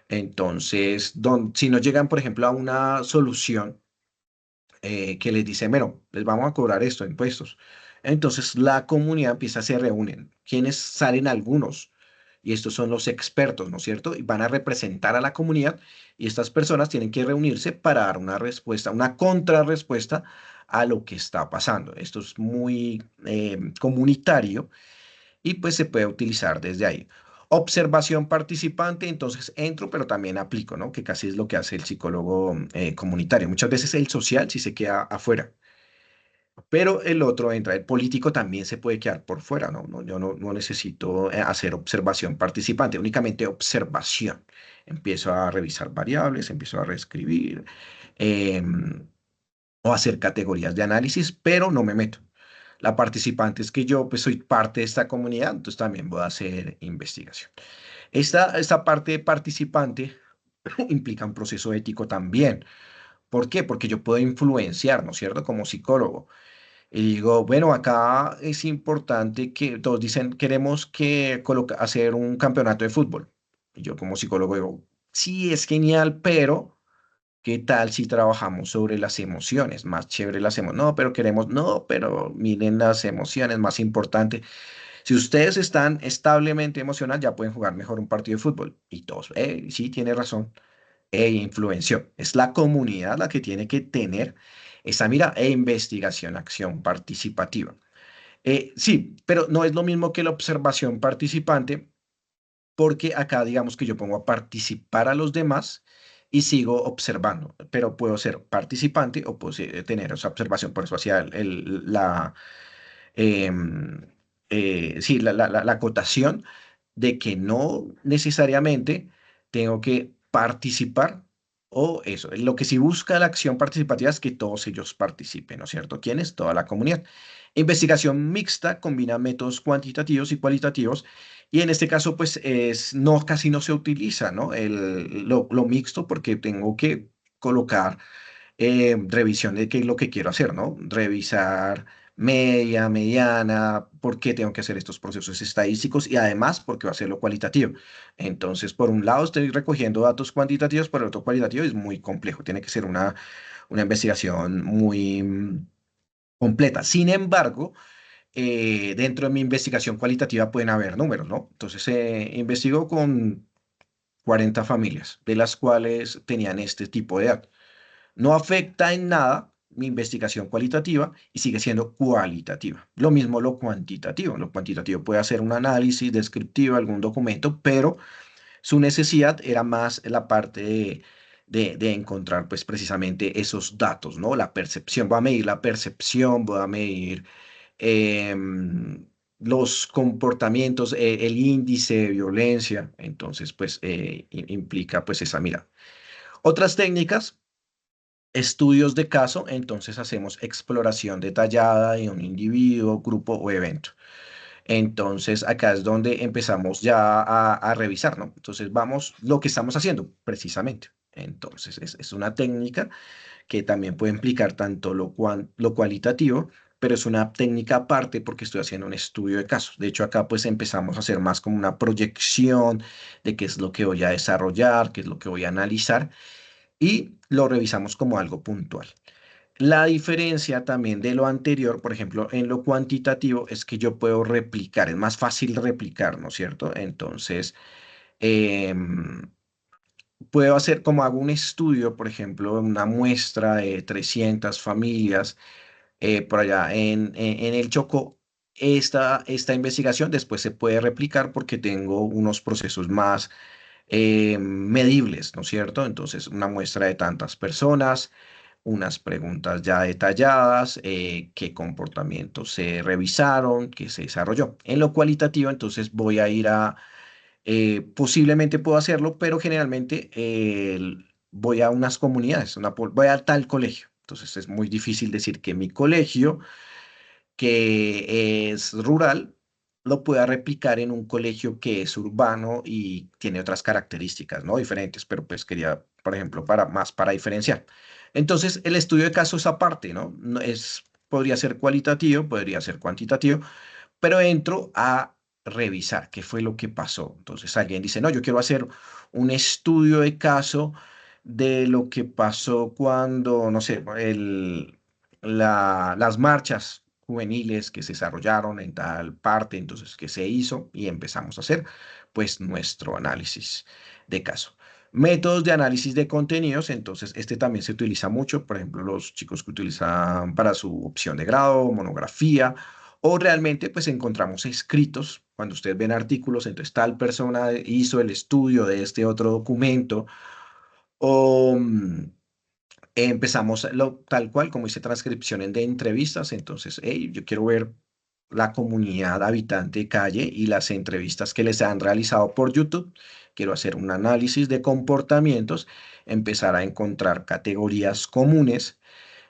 Entonces, si no llegan, por ejemplo, a una solución, que les dice, bueno, les vamos a cobrar esto, impuestos. Entonces la comunidad empieza, se reúnen. ¿Quiénes salen algunos? y estos son los expertos, ¿no es cierto? Y van a representar a la comunidad y estas personas tienen que reunirse para dar una respuesta, una contrarrespuesta a lo que está pasando. Esto es muy comunitario y pues se puede utilizar desde ahí. Observación participante, entonces entro, pero también aplico, ¿no? Que casi es lo que hace el psicólogo comunitario. Muchas veces el social sí se queda afuera, pero el otro entra. El político también se puede quedar por fuera, ¿no? Yo no necesito hacer observación participante, únicamente observación. Empiezo a revisar variables, empiezo a reescribir em, o hacer categorías de análisis, pero no me meto. La participante es que yo pues soy parte de esta comunidad, entonces también voy a hacer investigación. Esta parte de participante implica un proceso ético también. ¿Por qué? Porque yo puedo influenciar, ¿no es cierto? Como psicólogo. Y digo, bueno, acá es importante que todos dicen, queremos que hacer un campeonato de fútbol. Y yo como psicólogo digo, sí, es genial, pero ¿qué tal si trabajamos sobre las emociones? Más chévere las emociones. No, pero queremos, no, pero miren las emociones, más importante. Si ustedes están establemente emocional, ya pueden jugar mejor un partido de fútbol. Y todos, sí, tiene razón. Influenció. Es la comunidad la que tiene que tener esa mira e investigación, acción participativa. Sí, pero no es lo mismo que la observación participante, porque acá digamos que yo pongo a participar a los demás y sigo observando, pero puedo ser participante o puedo tener esa observación, por eso hacía em, sí, la acotación de que no necesariamente tengo que participar o eso. Lo que sí busca la acción participativa es que todos ellos participen, ¿no es cierto? ¿Quiénes? Toda la comunidad. Investigación mixta combina métodos cuantitativos y cualitativos y en este caso pues casi no se utiliza, ¿no? Lo mixto porque tengo que colocar revisión de qué es lo que quiero hacer, ¿no? Revisar media, mediana, por qué tengo que hacer estos procesos estadísticos y además porque va a ser lo cualitativo. Entonces, por un lado estoy recogiendo datos cuantitativos, pero el otro cualitativo es muy complejo, tiene que ser una investigación muy completa. Sin embargo, dentro de mi investigación cualitativa pueden haber números, ¿no? Entonces, investigo con 40 familias, de las cuales tenían este tipo de edad. No afecta en nada mi investigación cualitativa y sigue siendo cualitativa. Lo mismo lo cuantitativo. Lo cuantitativo puede hacer un análisis descriptivo, algún documento, pero su necesidad era más la parte de encontrar pues precisamente esos datos, ¿no? La percepción. Voy a medir la percepción, voy a medir em, los comportamientos, el índice de violencia. Entonces, pues implica pues esa mirada. Otras técnicas. Estudios de caso, entonces hacemos exploración detallada de un individuo, grupo o evento. Entonces acá es donde empezamos ya a revisar, ¿no? Entonces vamos lo que estamos haciendo precisamente. Entonces es una técnica que también puede implicar tanto lo cualitativo, pero es una técnica aparte porque estoy haciendo un estudio de casos. De hecho, acá pues empezamos a hacer más como una proyección de qué es lo que voy a desarrollar, qué es lo que voy a analizar y lo revisamos como algo puntual. La diferencia también de lo anterior, por ejemplo, en lo cuantitativo, es que yo puedo replicar, es más fácil replicar, ¿no es cierto? Entonces, em, puedo hacer como hago un estudio, por ejemplo, una muestra de 300 familias por allá en el Chocó. Esta investigación después se puede replicar porque tengo unos procesos más medibles, ¿no es cierto? Entonces, una muestra de tantas personas, unas preguntas ya detalladas, qué comportamientos se revisaron, qué se desarrolló. En lo cualitativo, entonces voy a ir posiblemente puedo hacerlo, pero generalmente voy a unas comunidades, voy a tal colegio. Entonces es muy difícil decir que mi colegio, que es rural, lo pueda replicar en un colegio que es urbano y tiene otras características, ¿no? Diferentes, pero pues quería, por ejemplo, para diferenciar. Entonces, el estudio de caso es aparte, ¿no? Podría ser cualitativo, podría ser cuantitativo, pero entro a revisar qué fue lo que pasó. Entonces, alguien dice, no, yo quiero hacer un estudio de caso de lo que pasó cuando, no sé, las marchas juveniles que se desarrollaron en tal parte, entonces, ¿qué se hizo? Y empezamos a hacer pues nuestro análisis de caso. Métodos de análisis de contenidos, entonces este también se utiliza mucho, por ejemplo, los chicos que utilizan para su opción de grado, monografía, o realmente pues encontramos escritos, cuando ustedes ven artículos, entonces tal persona hizo el estudio de este otro documento, o empezamos tal cual, como hice transcripciones de entrevistas, entonces, hey, yo quiero ver la comunidad habitante de calle y las entrevistas que les han realizado por YouTube. Quiero hacer un análisis de comportamientos, empezar a encontrar categorías comunes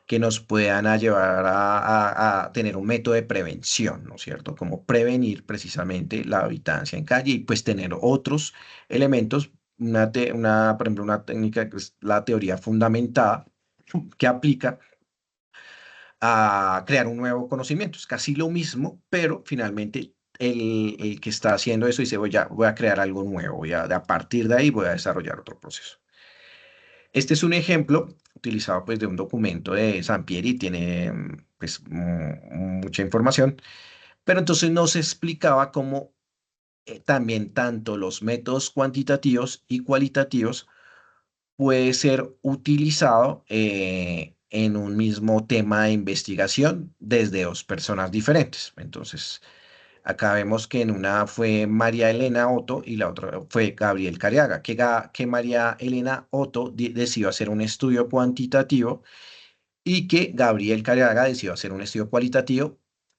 que nos puedan llevar a tener un método de prevención, ¿no es cierto? Como prevenir precisamente la habitancia en calle y pues tener otros elementos, por ejemplo, una técnica que es la teoría fundamentada que aplica a crear un nuevo conocimiento. Es casi lo mismo, pero finalmente el que está haciendo eso dice, voy a crear algo nuevo, a partir de ahí voy a desarrollar otro proceso. Este es un ejemplo utilizado pues de un documento de Sampieri, tiene pues mucha información, pero entonces nos explicaba cómo también tanto los métodos cuantitativos y cualitativos puede ser utilizado en un mismo tema de investigación desde dos personas diferentes. Entonces, acá vemos que en una fue María Elena Otto y la otra fue Gabriel Careaga, que María Elena Otto decidió hacer un estudio cuantitativo y que Gabriel Careaga decidió hacer un estudio cualitativo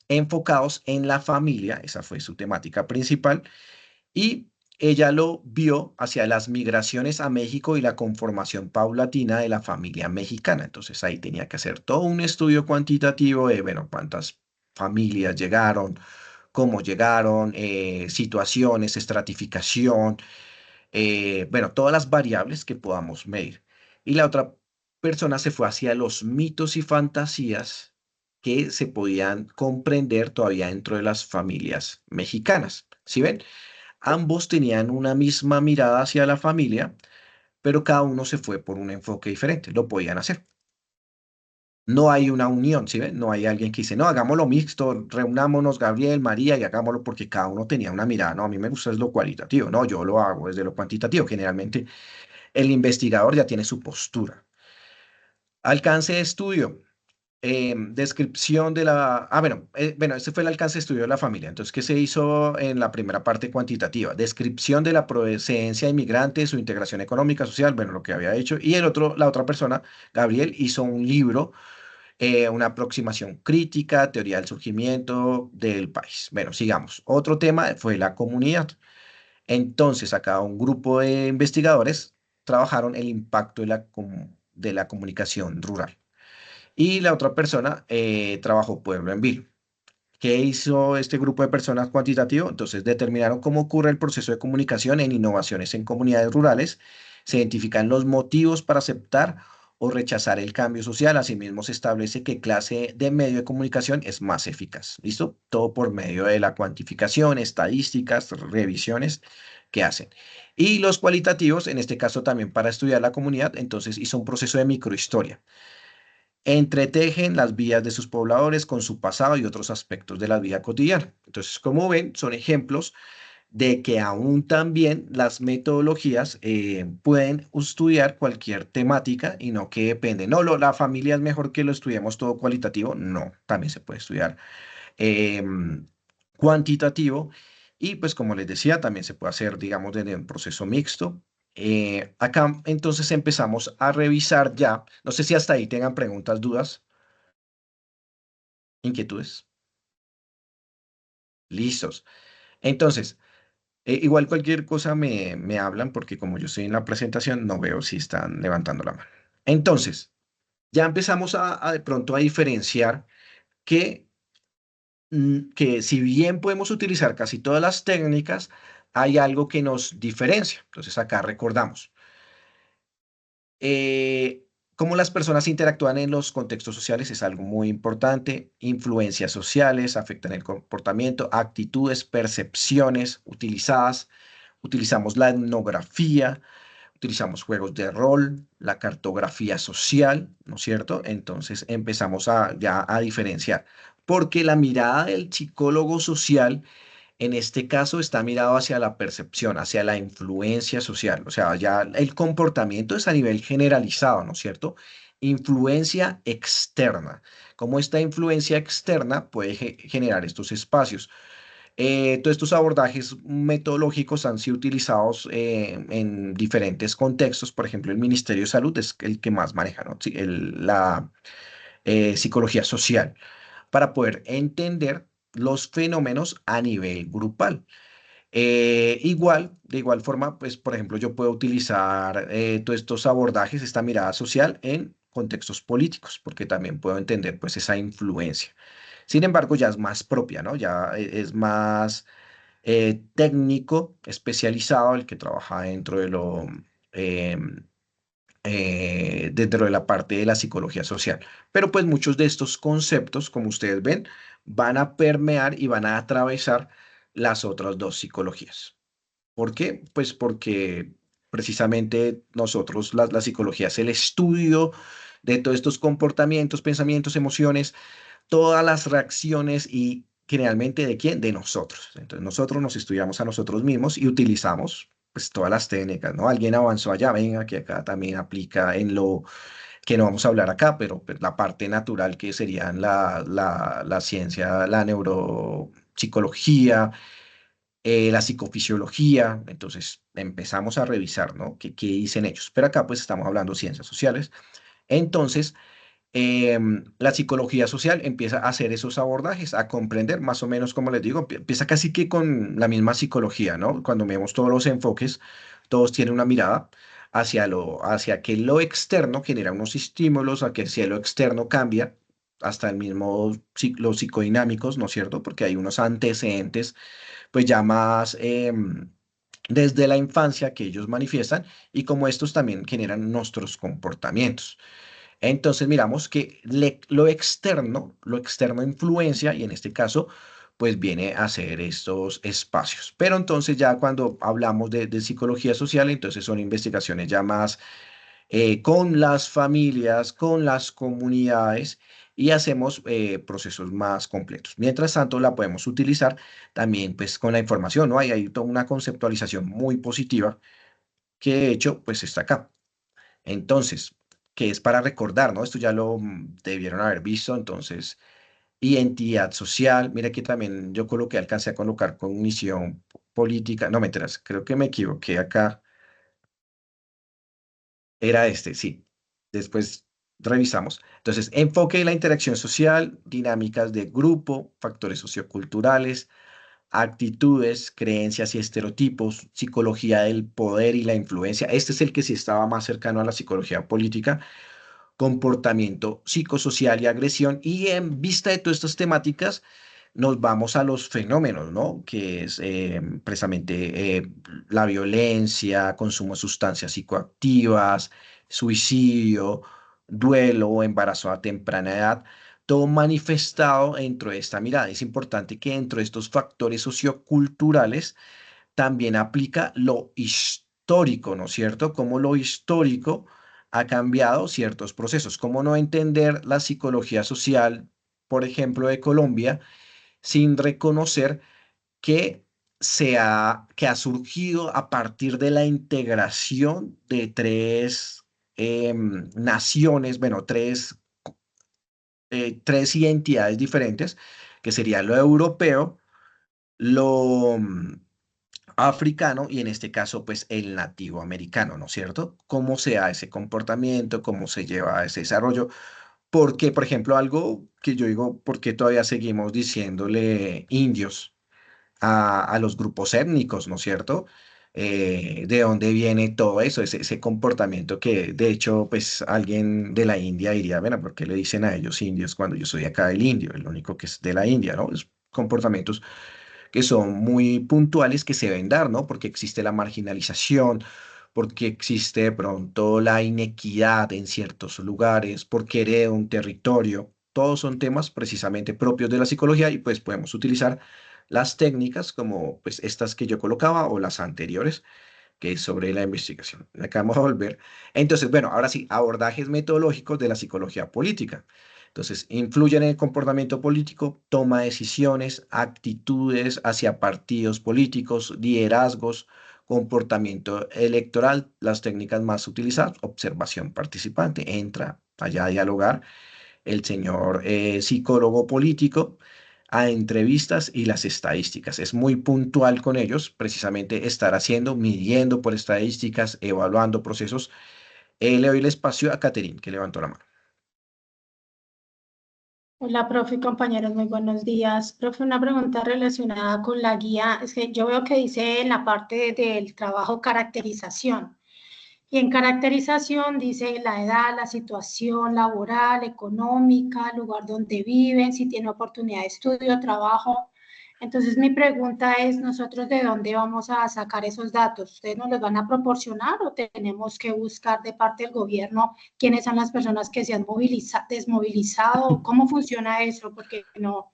enfocados en la familia, esa fue su temática principal, y ella lo vio hacia las migraciones a México y la conformación paulatina de la familia mexicana. Entonces ahí tenía que hacer todo un estudio cuantitativo de, bueno, cuántas familias llegaron, cómo llegaron, situaciones, estratificación, bueno, todas las variables que podamos medir. Y la otra persona se fue hacia los mitos y fantasías que se podían comprender todavía dentro de las familias mexicanas. ¿Sí ven? Ambos tenían una misma mirada hacia la familia, pero cada uno se fue por un enfoque diferente. Lo podían hacer. No hay una unión, ¿sí ven? No hay alguien que dice, no, hagámoslo mixto, reunámonos Gabriel, María y hagámoslo porque cada uno tenía una mirada. No, a mí me gusta es lo cualitativo. No, yo lo hago desde lo cuantitativo. Generalmente el investigador ya tiene su postura. Alcance de estudio. Descripción de la... bueno, este fue el alcance de estudio de la familia. Entonces, ¿qué se hizo en la primera parte cuantitativa? Descripción de la procedencia inmigrante, su integración económica, social, bueno, lo que había hecho. Y la otra persona, Gabriel, hizo un libro, una aproximación crítica, teoría del surgimiento del país. Bueno, sigamos. Otro tema fue la comunidad. Entonces, acá un grupo de investigadores trabajaron el impacto de la comunicación rural. Y la otra persona trabajó Pueblo en Vilo. ¿Qué hizo este grupo de personas cuantitativo? Entonces determinaron cómo ocurre el proceso de comunicación en innovaciones en comunidades rurales, se identifican los motivos para aceptar o rechazar el cambio social, asimismo se establece qué clase de medio de comunicación es más eficaz. ¿Listo? Todo por medio de la cuantificación, estadísticas, revisiones que hacen. Y los cualitativos, en este caso también para estudiar la comunidad, entonces hizo un proceso de microhistoria. Entretejen las vidas de sus pobladores con su pasado y otros aspectos de la vida cotidiana. Entonces, como ven, son ejemplos de que aún también las metodologías pueden estudiar cualquier temática y no que depende. No, la familia es mejor que lo estudiemos todo cualitativo. No, también se puede estudiar cuantitativo y pues como les decía, también se puede hacer, digamos, desde un proceso mixto. Acá entonces empezamos a revisar ya. No sé si hasta ahí tengan preguntas, dudas, inquietudes. Listos. Entonces, igual cualquier cosa me hablan porque como yo estoy en la presentación no veo si están levantando la mano. Entonces, ya empezamos a de pronto a diferenciar que, que si bien podemos utilizar casi todas las técnicas, hay algo que nos diferencia. Entonces acá recordamos. Cómo las personas interactúan en los contextos sociales es algo muy importante. Influencias sociales afectan el comportamiento, actitudes, percepciones utilizadas. Utilizamos la etnografía, utilizamos juegos de rol, la cartografía social, ¿no es cierto? Entonces empezamos ya a diferenciar, porque la mirada del psicólogo social En este caso está mirado hacia la percepción, hacia la influencia social, o sea, ya el comportamiento es a nivel generalizado, ¿no es cierto? Influencia externa. ¿Cómo esta influencia externa puede generar estos espacios? Todos estos abordajes metodológicos han sido utilizados en diferentes contextos. Por ejemplo, el Ministerio de Salud es el que más maneja, ¿no? Sí, la psicología social para poder entender los fenómenos a nivel grupal. De igual forma, pues, por ejemplo, yo puedo utilizar todos estos abordajes, esta mirada social en contextos políticos, porque también puedo entender, pues, esa influencia. Sin embargo, ya es más propia, ¿no? Ya es más técnico, especializado, el que trabaja em, dentro de la parte de la psicología social. Pero pues muchos de estos conceptos, como ustedes ven, van a permear y van a atravesar las otras dos psicologías. ¿Por qué? Pues porque precisamente nosotros, la psicología es el estudio de todos estos comportamientos, pensamientos, emociones, todas las reacciones y generalmente ¿de quién? De nosotros. Entonces nosotros nos estudiamos a nosotros mismos y utilizamos pues todas las técnicas, ¿no? Alguien avanzó allá, venga, que acá también aplica en lo que no vamos a hablar acá, pero pues, la parte natural que serían la ciencia, la neuropsicología, la psicofisiología. Entonces empezamos a revisar, ¿no? ¿Qué dicen ellos? Pero acá pues estamos hablando de ciencias sociales. Entonces, la psicología social empieza a hacer esos abordajes, a comprender más o menos, como les digo, empieza casi que con la misma psicología, ¿no? Cuando vemos todos los enfoques, todos tienen una mirada hacia que lo externo genera unos estímulos, a que si lo externo cambia, hasta el mismo los psicodinámicos, ¿no es cierto? Porque hay unos antecedentes, pues ya más desde la infancia que ellos manifiestan y como estos también generan nuestros comportamientos. Entonces miramos que lo externo influencia y en este caso, pues viene a ser estos espacios. Pero entonces ya cuando hablamos de psicología social, entonces son investigaciones ya más con las familias, con las comunidades y hacemos procesos más completos. Mientras tanto, la podemos utilizar también pues con la información, ¿no? Hay toda una conceptualización muy positiva que de hecho pues está acá. Entonces, que es para recordar, ¿no? Esto ya lo debieron haber visto, entonces, identidad social, mira que también yo coloqué, alcancé a colocar cognición política, no me enteras, creo que me equivoqué acá, era este, sí, después revisamos. Entonces, enfoque de la interacción social, dinámicas de grupo, factores socioculturales, actitudes, creencias y estereotipos, psicología del poder y la influencia. Este es el que sí estaba más cercano a la psicología política, comportamiento psicosocial y agresión. Y en vista de todas estas temáticas, nos vamos a los fenómenos, ¿no? Que es precisamente la violencia, consumo de sustancias psicoactivas, suicidio, duelo, embarazo a temprana edad, todo manifestado dentro de esta mirada. Es importante que dentro de estos factores socioculturales también aplica lo histórico, ¿no es cierto? Cómo lo histórico ha cambiado ciertos procesos. Cómo no entender la psicología social, por ejemplo, de Colombia, sin reconocer que que ha surgido a partir de la integración de tres naciones, bueno, tres identidades diferentes, que sería lo europeo, lo africano y en este caso pues el nativo americano, ¿no es cierto? ¿Cómo se da ese comportamiento? ¿Cómo se lleva ese desarrollo? Porque, por ejemplo, algo que yo digo, ¿por qué todavía seguimos diciéndole indios a los grupos étnicos, ¿no es cierto? ¿De dónde viene todo eso, ese comportamiento que de hecho pues alguien de la India diría, bueno, ¿por qué le dicen a ellos indios cuando yo soy acá del indio, el único que es de la India, ¿no? Es comportamientos que son muy puntuales que se deben dar, ¿no? Porque existe la marginalización, porque existe de pronto la inequidad en ciertos lugares, porque hereda un territorio. Todos son temas precisamente propios de la psicología y pues podemos utilizar las técnicas como pues estas que yo colocaba o las anteriores, que es sobre la investigación. Acá vamos a volver. Entonces, bueno, ahora sí, abordajes metodológicos de la psicología política. Entonces, influyen en el comportamiento político, toma decisiones, actitudes hacia partidos políticos, liderazgos, comportamiento electoral, las técnicas más utilizadas, observación participante, entra allá a dialogar el señor psicólogo político a entrevistas y las estadísticas. Es muy puntual con ellos, precisamente estar haciendo, midiendo por estadísticas, evaluando procesos. Le doy el espacio a Caterín, que levantó la mano. Hola, profe y compañeros, muy buenos días. Profe, una pregunta relacionada con la guía. Es que yo veo que dice en la parte del trabajo caracterización. Y en caracterización dice la edad, la situación laboral, económica, lugar donde viven, si tienen oportunidad de estudio, trabajo. Entonces mi pregunta es, ¿nosotros de dónde vamos a sacar esos datos? ¿Ustedes nos los van a proporcionar o tenemos que buscar de parte del gobierno quiénes son las personas que se han desmovilizado? ¿Cómo funciona eso? Porque no,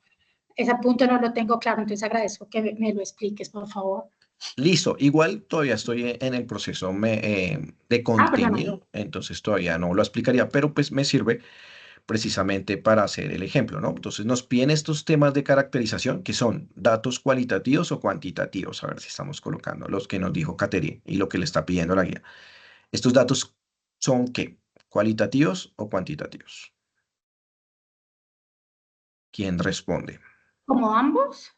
ese punto no lo tengo claro, entonces agradezco que me lo expliques, por favor. Listo, igual todavía estoy en el proceso de Perdón. contenido, entonces todavía no lo explicaría, pero pues me sirve precisamente para hacer el ejemplo, ¿no? Entonces nos piden estos temas de caracterización que son datos cualitativos o cuantitativos, a ver si estamos colocando los que nos dijo Caterine y lo que le está pidiendo la guía. ¿Estos datos son qué? ¿Cualitativos o cuantitativos? ¿Quién responde? ¿Como ambos?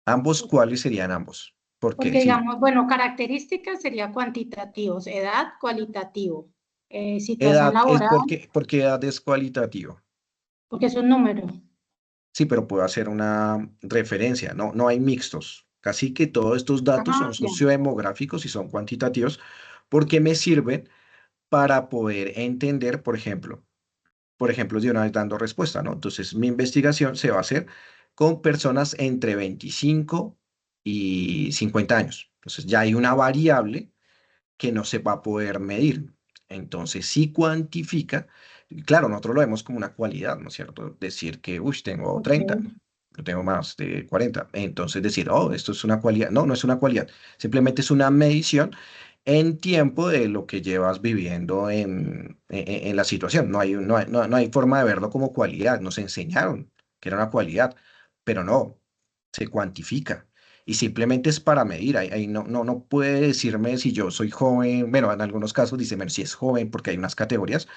¿Ambos cuáles serían ambos? Porque Porque sí, digamos, bueno, características sería cuantitativos, edad cualitativo, situación edad es laboral, porque edad es cualitativo. porque es un número. Sí, pero puedo hacer una referencia, no, no hay mixtos. Casi que todos estos datos Ajá, son ya. sociodemográficos y son cuantitativos porque me sirven para poder entender, por ejemplo, de una vez dando respuesta, ¿no? Entonces, mi investigación se va a hacer con personas entre 25 y 50 años. Entonces, ya hay una variable que no se va a poder medir. Entonces, sí cuantifica, y claro, nosotros lo vemos como una cualidad, ¿no es cierto? Decir que, uy, tengo Ok, 30, yo tengo más de 40. Entonces, decir, oh, esto es una cualidad. No, no es una cualidad, simplemente es una medición en tiempo de lo que llevas viviendo en la situación. No hay forma de verlo como cualidad. Nos enseñaron que era una cualidad, pero no, se cuantifica y simplemente es para medir. Ahí no puede decirme si yo soy joven. Bueno, en algunos casos dice, bueno, si es joven porque hay unas categorías,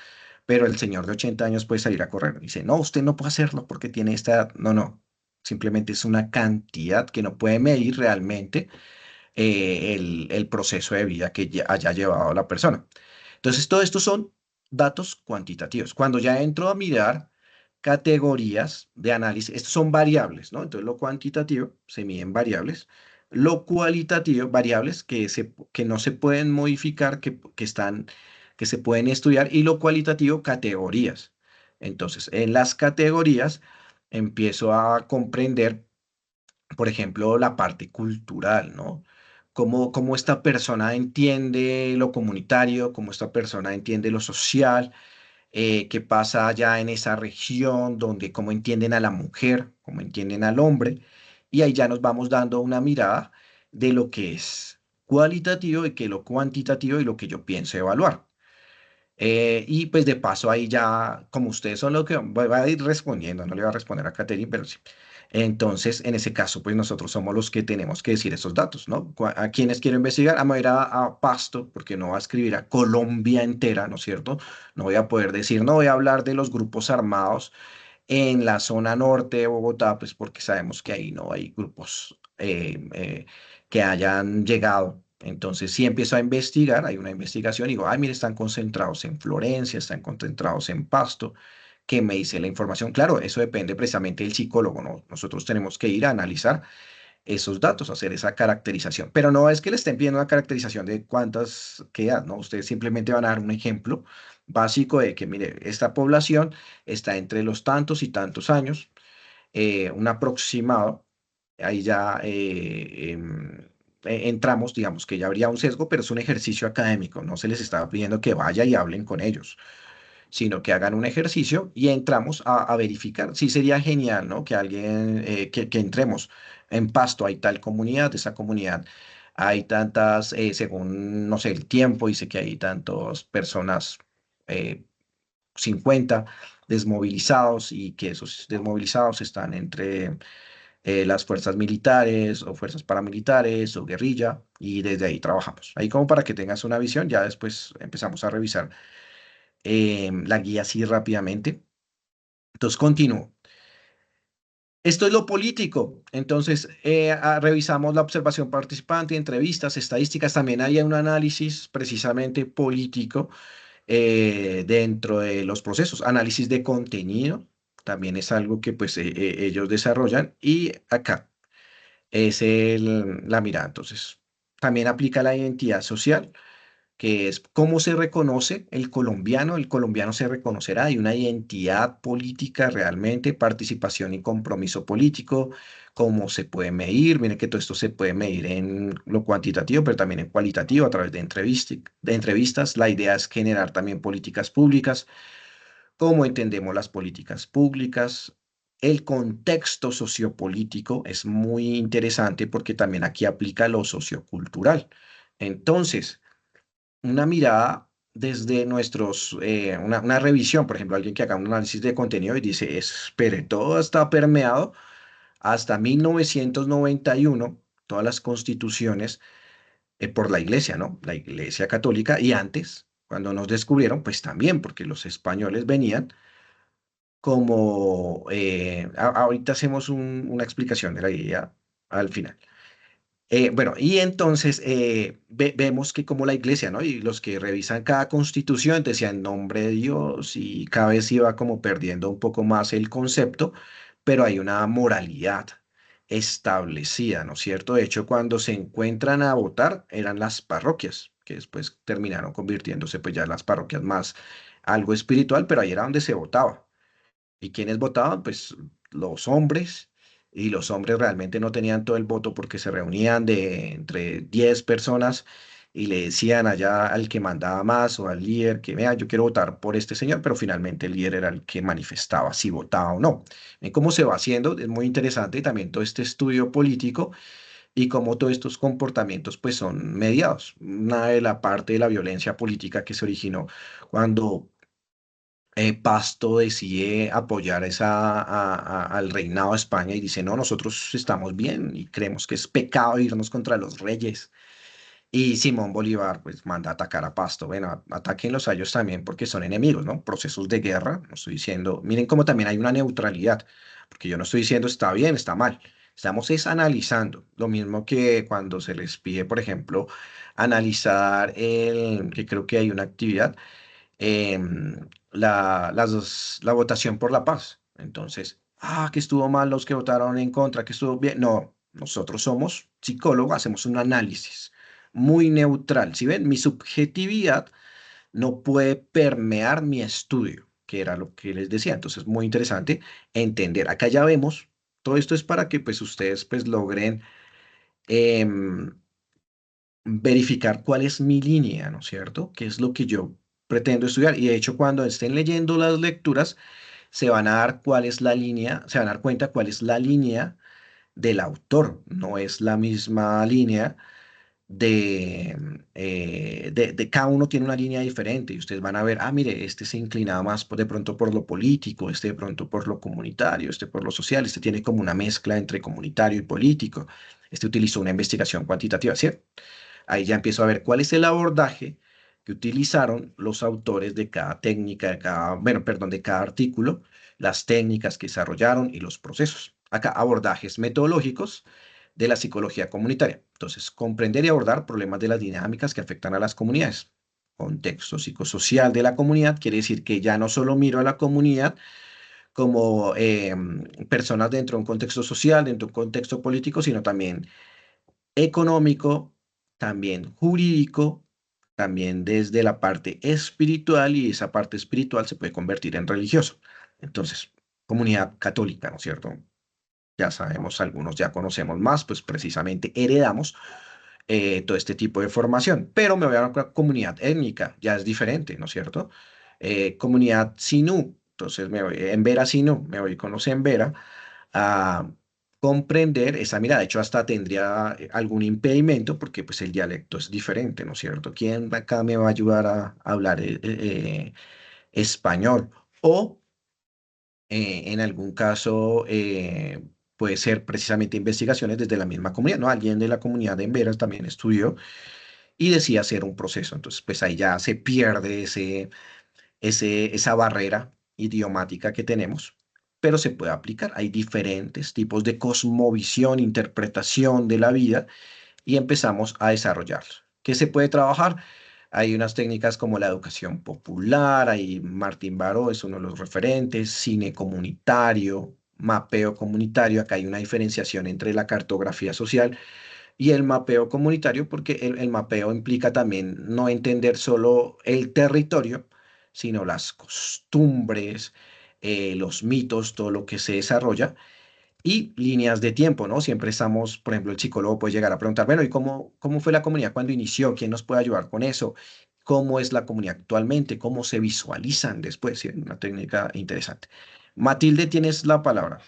pero el señor de 80 años puede salir a correr. Dice, no, usted no puede hacerlo porque tiene esta edad. No, no. Simplemente es una cantidad que no puede medir realmente el proceso de vida que haya llevado la persona. Entonces, todo esto son datos cuantitativos. Cuando ya entro a mirar categorías de análisis, estos son variables, ¿no? Entonces, lo cuantitativo se mide en variables. Lo cualitativo, variables que no se pueden modificar, que se pueden estudiar. Y lo cualitativo, categorías. Entonces, en las categorías empiezo a comprender, por ejemplo, la parte cultural, ¿no? Cómo esta persona entiende lo comunitario, cómo esta persona entiende lo social, qué pasa allá en esa región, donde cómo entienden a la mujer, cómo entienden al hombre, y ahí ya nos vamos dando una mirada de lo que es cualitativo y que lo cuantitativo y lo que yo pienso evaluar. Y pues de paso ahí ya, como ustedes son lo que voy a ir respondiendo, no le voy a responder a Catherine, pero sí. Entonces, en ese caso, pues nosotros somos los que tenemos que decir esos datos, ¿no? ¿A quiénes quiero investigar? A ir a Pasto, porque no va a escribir a Colombia entera, ¿no es cierto? No voy a poder decir, no voy a hablar de los grupos armados en la zona norte de Bogotá, pues porque sabemos que ahí no hay grupos que hayan llegado. Entonces, si empiezo a investigar, hay una investigación y digo, ay, mire, están concentrados en Florencia, están concentrados en Pasto, que me dice la información. Claro, eso depende precisamente del psicólogo, ¿no? Nosotros tenemos que ir a analizar esos datos, hacer esa caracterización. Pero no es que le estén pidiendo una caracterización de cuántas quedan, ¿no? Ustedes simplemente van a dar un ejemplo básico de que, mire, esta población está entre los tantos y tantos años, un aproximado, ahí ya entramos, digamos que ya habría un sesgo, pero es un ejercicio académico, no se les está pidiendo que vaya y hablen con ellos, sino que hagan un ejercicio y entramos a verificar. Sí, sería genial, ¿no? Que alguien, que entremos en Pasto, hay tal comunidad, esa comunidad, hay según, no sé, el tiempo, dice que hay tantas personas eh, 50 desmovilizados y que esos desmovilizados están entre las fuerzas militares o fuerzas paramilitares o guerrilla y desde ahí trabajamos. Ahí como para que tengas una visión, ya después empezamos a revisar la guía así rápidamente. Entonces continúo. Esto es lo político. Entonces, revisamos la observación participante, entrevistas, estadísticas. También hay un análisis precisamente político dentro de los procesos. Análisis de contenido también es algo que pues ellos desarrollan. Y acá es la mirada. Entonces, también aplica la identidad social, que es cómo se reconoce el colombiano se reconocerá, hay una identidad política realmente, participación y compromiso político, cómo se puede medir, miren que todo esto se puede medir en lo cuantitativo, pero también en cualitativo a través de entrevistas. La idea es generar también políticas públicas, cómo entendemos las políticas públicas. El contexto sociopolítico es muy interesante porque también aquí aplica lo sociocultural. Entonces, una mirada desde una revisión, por ejemplo, alguien que haga un análisis de contenido y dice, espere, todo está permeado hasta 1991, todas las constituciones por la iglesia, ¿no? La iglesia católica y antes, cuando nos descubrieron, pues también, porque los españoles venían como, ahorita hacemos una explicación de la idea al final. Bueno, y entonces vemos que como la iglesia, ¿no? Y los que revisan cada constitución decían en nombre de Dios y cada vez iba como perdiendo un poco más el concepto, pero hay una moralidad establecida, ¿no es cierto? De hecho, cuando se encuentran a votar, eran las parroquias, que después terminaron convirtiéndose pues ya en las parroquias más algo espiritual, pero ahí era donde se votaba. ¿Y quiénes votaban? Pues los hombres, y los hombres realmente no tenían todo el voto porque se reunían de entre 10 personas y le decían allá al que mandaba más o al líder que, vea, yo quiero votar por este señor, pero finalmente el líder era el que manifestaba si votaba o no. ¿Ven cómo se va haciendo? Es muy interesante también todo este estudio político y cómo todos estos comportamientos pues son mediados. Una de la parte de la violencia política que se originó cuando Pasto decide apoyar al reinado de España y dice, no, nosotros estamos bien y creemos que es pecado irnos contra los reyes. Y Simón Bolívar pues manda a atacar a Pasto. Bueno, atáquenlos a ellos también porque son enemigos, ¿no? Procesos de guerra, no estoy diciendo, miren cómo también hay una neutralidad, porque yo no estoy diciendo está bien, está mal. Estamos es analizando, lo mismo que cuando se les pide, por ejemplo, analizar que creo que hay una actividad la votación por la paz. Entonces, que estuvo mal los que votaron en contra, que estuvo bien. No, nosotros somos psicólogos, hacemos un análisis muy neutral. Si ven, mi subjetividad no puede permear mi estudio, que era lo que les decía. Entonces, muy interesante entender. Acá ya vemos, todo esto es para que pues ustedes pues logren em, verificar cuál es mi línea, ¿no es cierto? ¿Qué es lo que yo pretendo estudiar? Y de hecho, cuando estén leyendo las lecturas, se van a dar cuál es la línea, se van a dar cuenta cuál es la línea del autor. No es la misma línea de cada uno tiene una línea diferente y ustedes van a ver, mire, este se inclinaba más de pronto por lo político, este de pronto por lo comunitario, este por lo social, este tiene como una mezcla entre comunitario y político, este utilizó una investigación cuantitativa, ¿cierto? Ahí ya empiezo a ver cuál es el abordaje que utilizaron los autores de cada técnica, bueno, perdón, de cada artículo, las técnicas que desarrollaron y los procesos. Acá, abordajes metodológicos de la psicología comunitaria. Entonces, comprender y abordar problemas de las dinámicas que afectan a las comunidades. Contexto psicosocial de la comunidad quiere decir que ya no solo miro a la comunidad como personas dentro de un contexto social, dentro de un contexto político, sino también económico, también jurídico, también desde la parte espiritual y esa parte espiritual se puede convertir en religioso. Entonces, comunidad católica, ¿no es cierto? Ya sabemos, algunos ya conocemos más, pues precisamente heredamos todo este tipo de formación, pero me voy a una comunidad étnica, ya es diferente, ¿no es cierto? Comunidad Sinú, entonces me voy en Vera Sinú, me voy con los en Vera a comprender esa mirada. De hecho, hasta tendría algún impedimento porque pues el dialecto es diferente, ¿no es cierto? ¿Quién acá me va a ayudar a hablar español o en algún caso puede ser precisamente investigaciones desde la misma comunidad, ¿no? Alguien de la comunidad de Emberas también estudió y decía hacer un proceso. Entonces, pues ahí ya se pierde esa barrera idiomática que tenemos, pero se puede aplicar. Hay diferentes tipos de cosmovisión, interpretación de la vida y empezamos a desarrollarlos. ¿Qué se puede trabajar? Hay unas técnicas como la educación popular, ahí Martín Baró es uno de los referentes, cine comunitario, mapeo comunitario. Acá hay una diferenciación entre la cartografía social y el mapeo comunitario, porque el mapeo implica también no entender solo el territorio, sino las costumbres, los mitos, todo lo que se desarrolla y líneas de tiempo, ¿no? Siempre estamos, por ejemplo, el psicólogo puede llegar a preguntar, bueno, ¿y cómo fue la comunidad cuando inició? ¿Quién nos puede ayudar con eso? ¿Cómo es la comunidad actualmente? ¿Cómo se visualizan después? Sí, una técnica interesante. Matilde, tienes la palabra.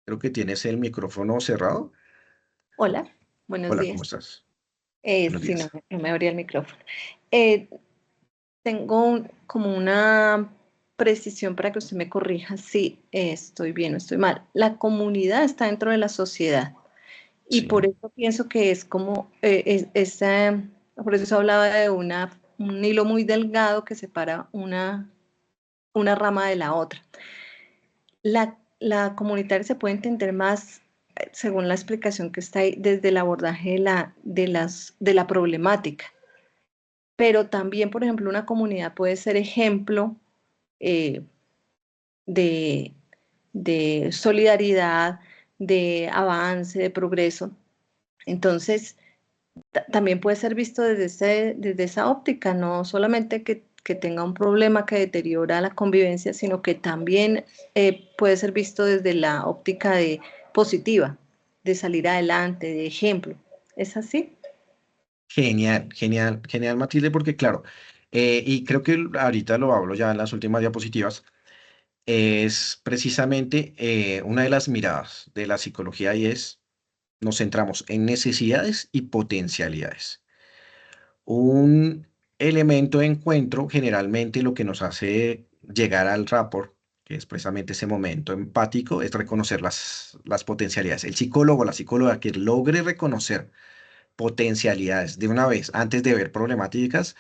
Creo que tienes el micrófono cerrado. Hola, buenos Hola, ¿cómo días. estás? Buenos Sí, no, días. no me abría el micrófono. Eh, Tengo como una precisión para que usted me corrija si estoy bien o estoy mal. La comunidad está dentro de la sociedad y Sí. por eso pienso que es como, por eso hablaba de un hilo muy delgado que separa una rama de la otra. La comunitaria se puede entender más, según la explicación que está ahí, desde el abordaje de la problemática. Pero también, por ejemplo, una comunidad puede ser ejemplo eh, de, de solidaridad, de avance, de progreso. Entonces, también puede ser visto desde esa óptica, no solamente que tenga un problema que deteriora la convivencia, sino que también puede ser visto desde la óptica de positiva, de salir adelante, de ejemplo. ¿Es así? Genial, genial, genial, Matilde, porque claro, y creo que ahorita lo hablo ya en las últimas diapositivas, es precisamente una de las miradas de la psicología y es, nos centramos en necesidades y potencialidades. Un elemento de encuentro generalmente lo que nos hace llegar al rapport, que es precisamente ese momento empático, es reconocer las potencialidades. El psicólogo, la psicóloga que logre reconocer potencialidades de una vez antes de ver problemáticas,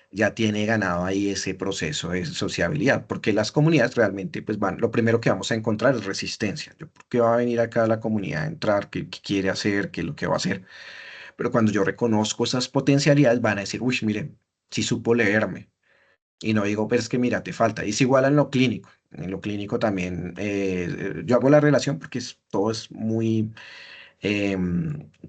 ya tiene ganado ahí ese proceso de sociabilidad, porque las comunidades realmente, pues van, lo primero que vamos a encontrar es resistencia. Yo, ¿por qué va a venir acá a la comunidad a entrar? ¿Qué quiere hacer? ¿Qué es lo que va a hacer? Pero cuando yo reconozco esas potencialidades, van a decir, uy, miren, si supo leerme. Y no digo, pero es que mira, te falta. Y es igual en lo clínico. En lo clínico también, yo hago la relación porque todo es muy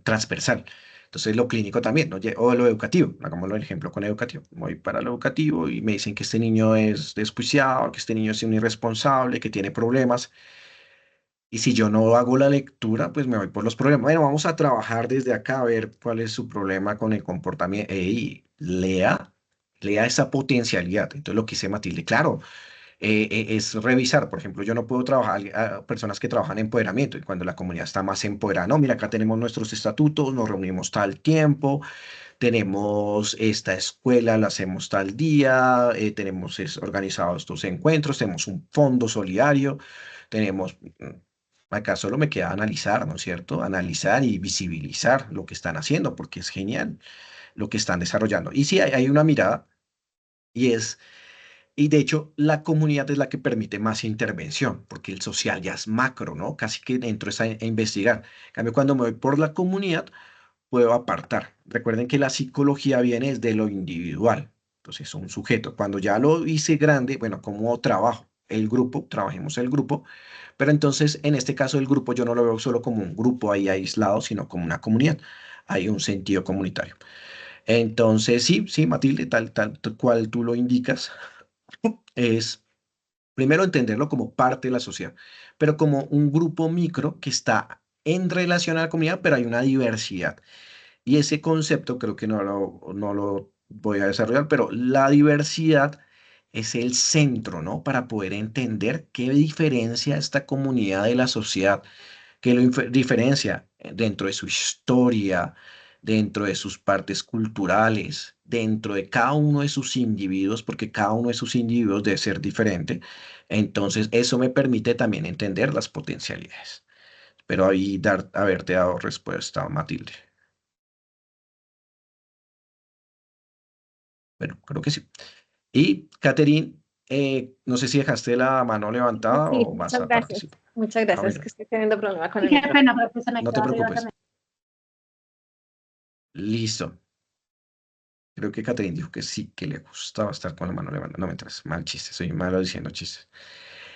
transversal. Entonces, lo clínico también, ¿no? O lo educativo, hagámoslo el ejemplo con educativo. Voy para lo educativo y me dicen que este niño es desjuiciado, que este niño es un irresponsable, que tiene problemas. Y si yo no hago la lectura, pues me voy por los problemas. Bueno, vamos a trabajar desde acá a ver cuál es su problema con el comportamiento. Y lea esa potencialidad. Entonces, lo que dice Matilde, claro, es revisar. Por ejemplo, yo no puedo trabajar a personas que trabajan en empoderamiento y cuando la comunidad está más empoderada, no, mira, acá tenemos nuestros estatutos, nos reunimos tal tiempo, tenemos esta escuela, la hacemos tal día, tenemos organizados estos encuentros, tenemos un fondo solidario, tenemos... Acá solo me queda analizar, ¿no es cierto? Analizar y visibilizar lo que están haciendo, porque es genial lo que están desarrollando. Y sí, hay una mirada y es y de hecho, la comunidad es la que permite más intervención, porque el social ya es macro, ¿no? Casi que entro es a investigar. En cambio, cuando me voy por la comunidad, puedo apartar. Recuerden que la psicología viene desde lo individual. Entonces, un sujeto. Cuando ya lo hice grande, bueno, ¿cómo trabajo? El grupo, trabajemos el grupo. Pero entonces, en este caso, el grupo yo no lo veo solo como un grupo ahí aislado, sino como una comunidad. Hay un sentido comunitario. Entonces, sí, sí, Matilde, tal cual tú lo indicas, es primero entenderlo como parte de la sociedad, pero como un grupo micro que está en relación a la comunidad, pero hay una diversidad. Y ese concepto creo que no lo voy a desarrollar, pero la diversidad es el centro, ¿no? Para poder entender qué diferencia esta comunidad de la sociedad, qué lo diferencia dentro de su historia, dentro de sus partes culturales, dentro de cada uno de sus individuos, porque cada uno de sus individuos debe ser diferente. Entonces, eso me permite también entender las potencialidades. Pero ahí haberte dado respuesta, Matilde. Bueno, creo que sí. Y, Catherine, no sé si dejaste la mano levantada Sí, o vas muchas a gracias. participar. Muchas Ah, gracias, bueno, que estoy teniendo problema con el Qué micrófono. pena, pero pues se me no te quedó arriba preocupes. también. Listo. Creo que Catherine dijo que sí, que le gustaba estar con la mano levantada. No me entras, mal chiste, soy malo diciendo chistes.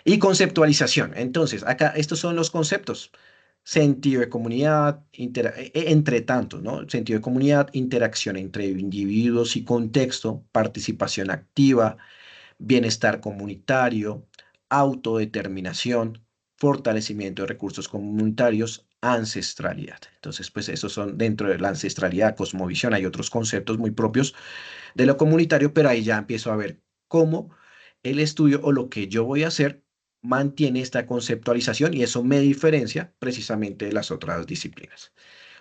Y conceptualización. Entonces, acá estos son los conceptos. Sentido de comunidad, entre tanto, ¿no? Sentido de comunidad, interacción entre individuos y contexto, participación activa, bienestar comunitario, autodeterminación, fortalecimiento de recursos comunitarios, ancestralidad. Entonces, pues esos son dentro de la ancestralidad, cosmovisión, hay otros conceptos muy propios de lo comunitario, pero ahí ya empiezo a ver cómo el estudio o lo que yo voy a hacer mantiene esta conceptualización y eso me diferencia precisamente de las otras disciplinas.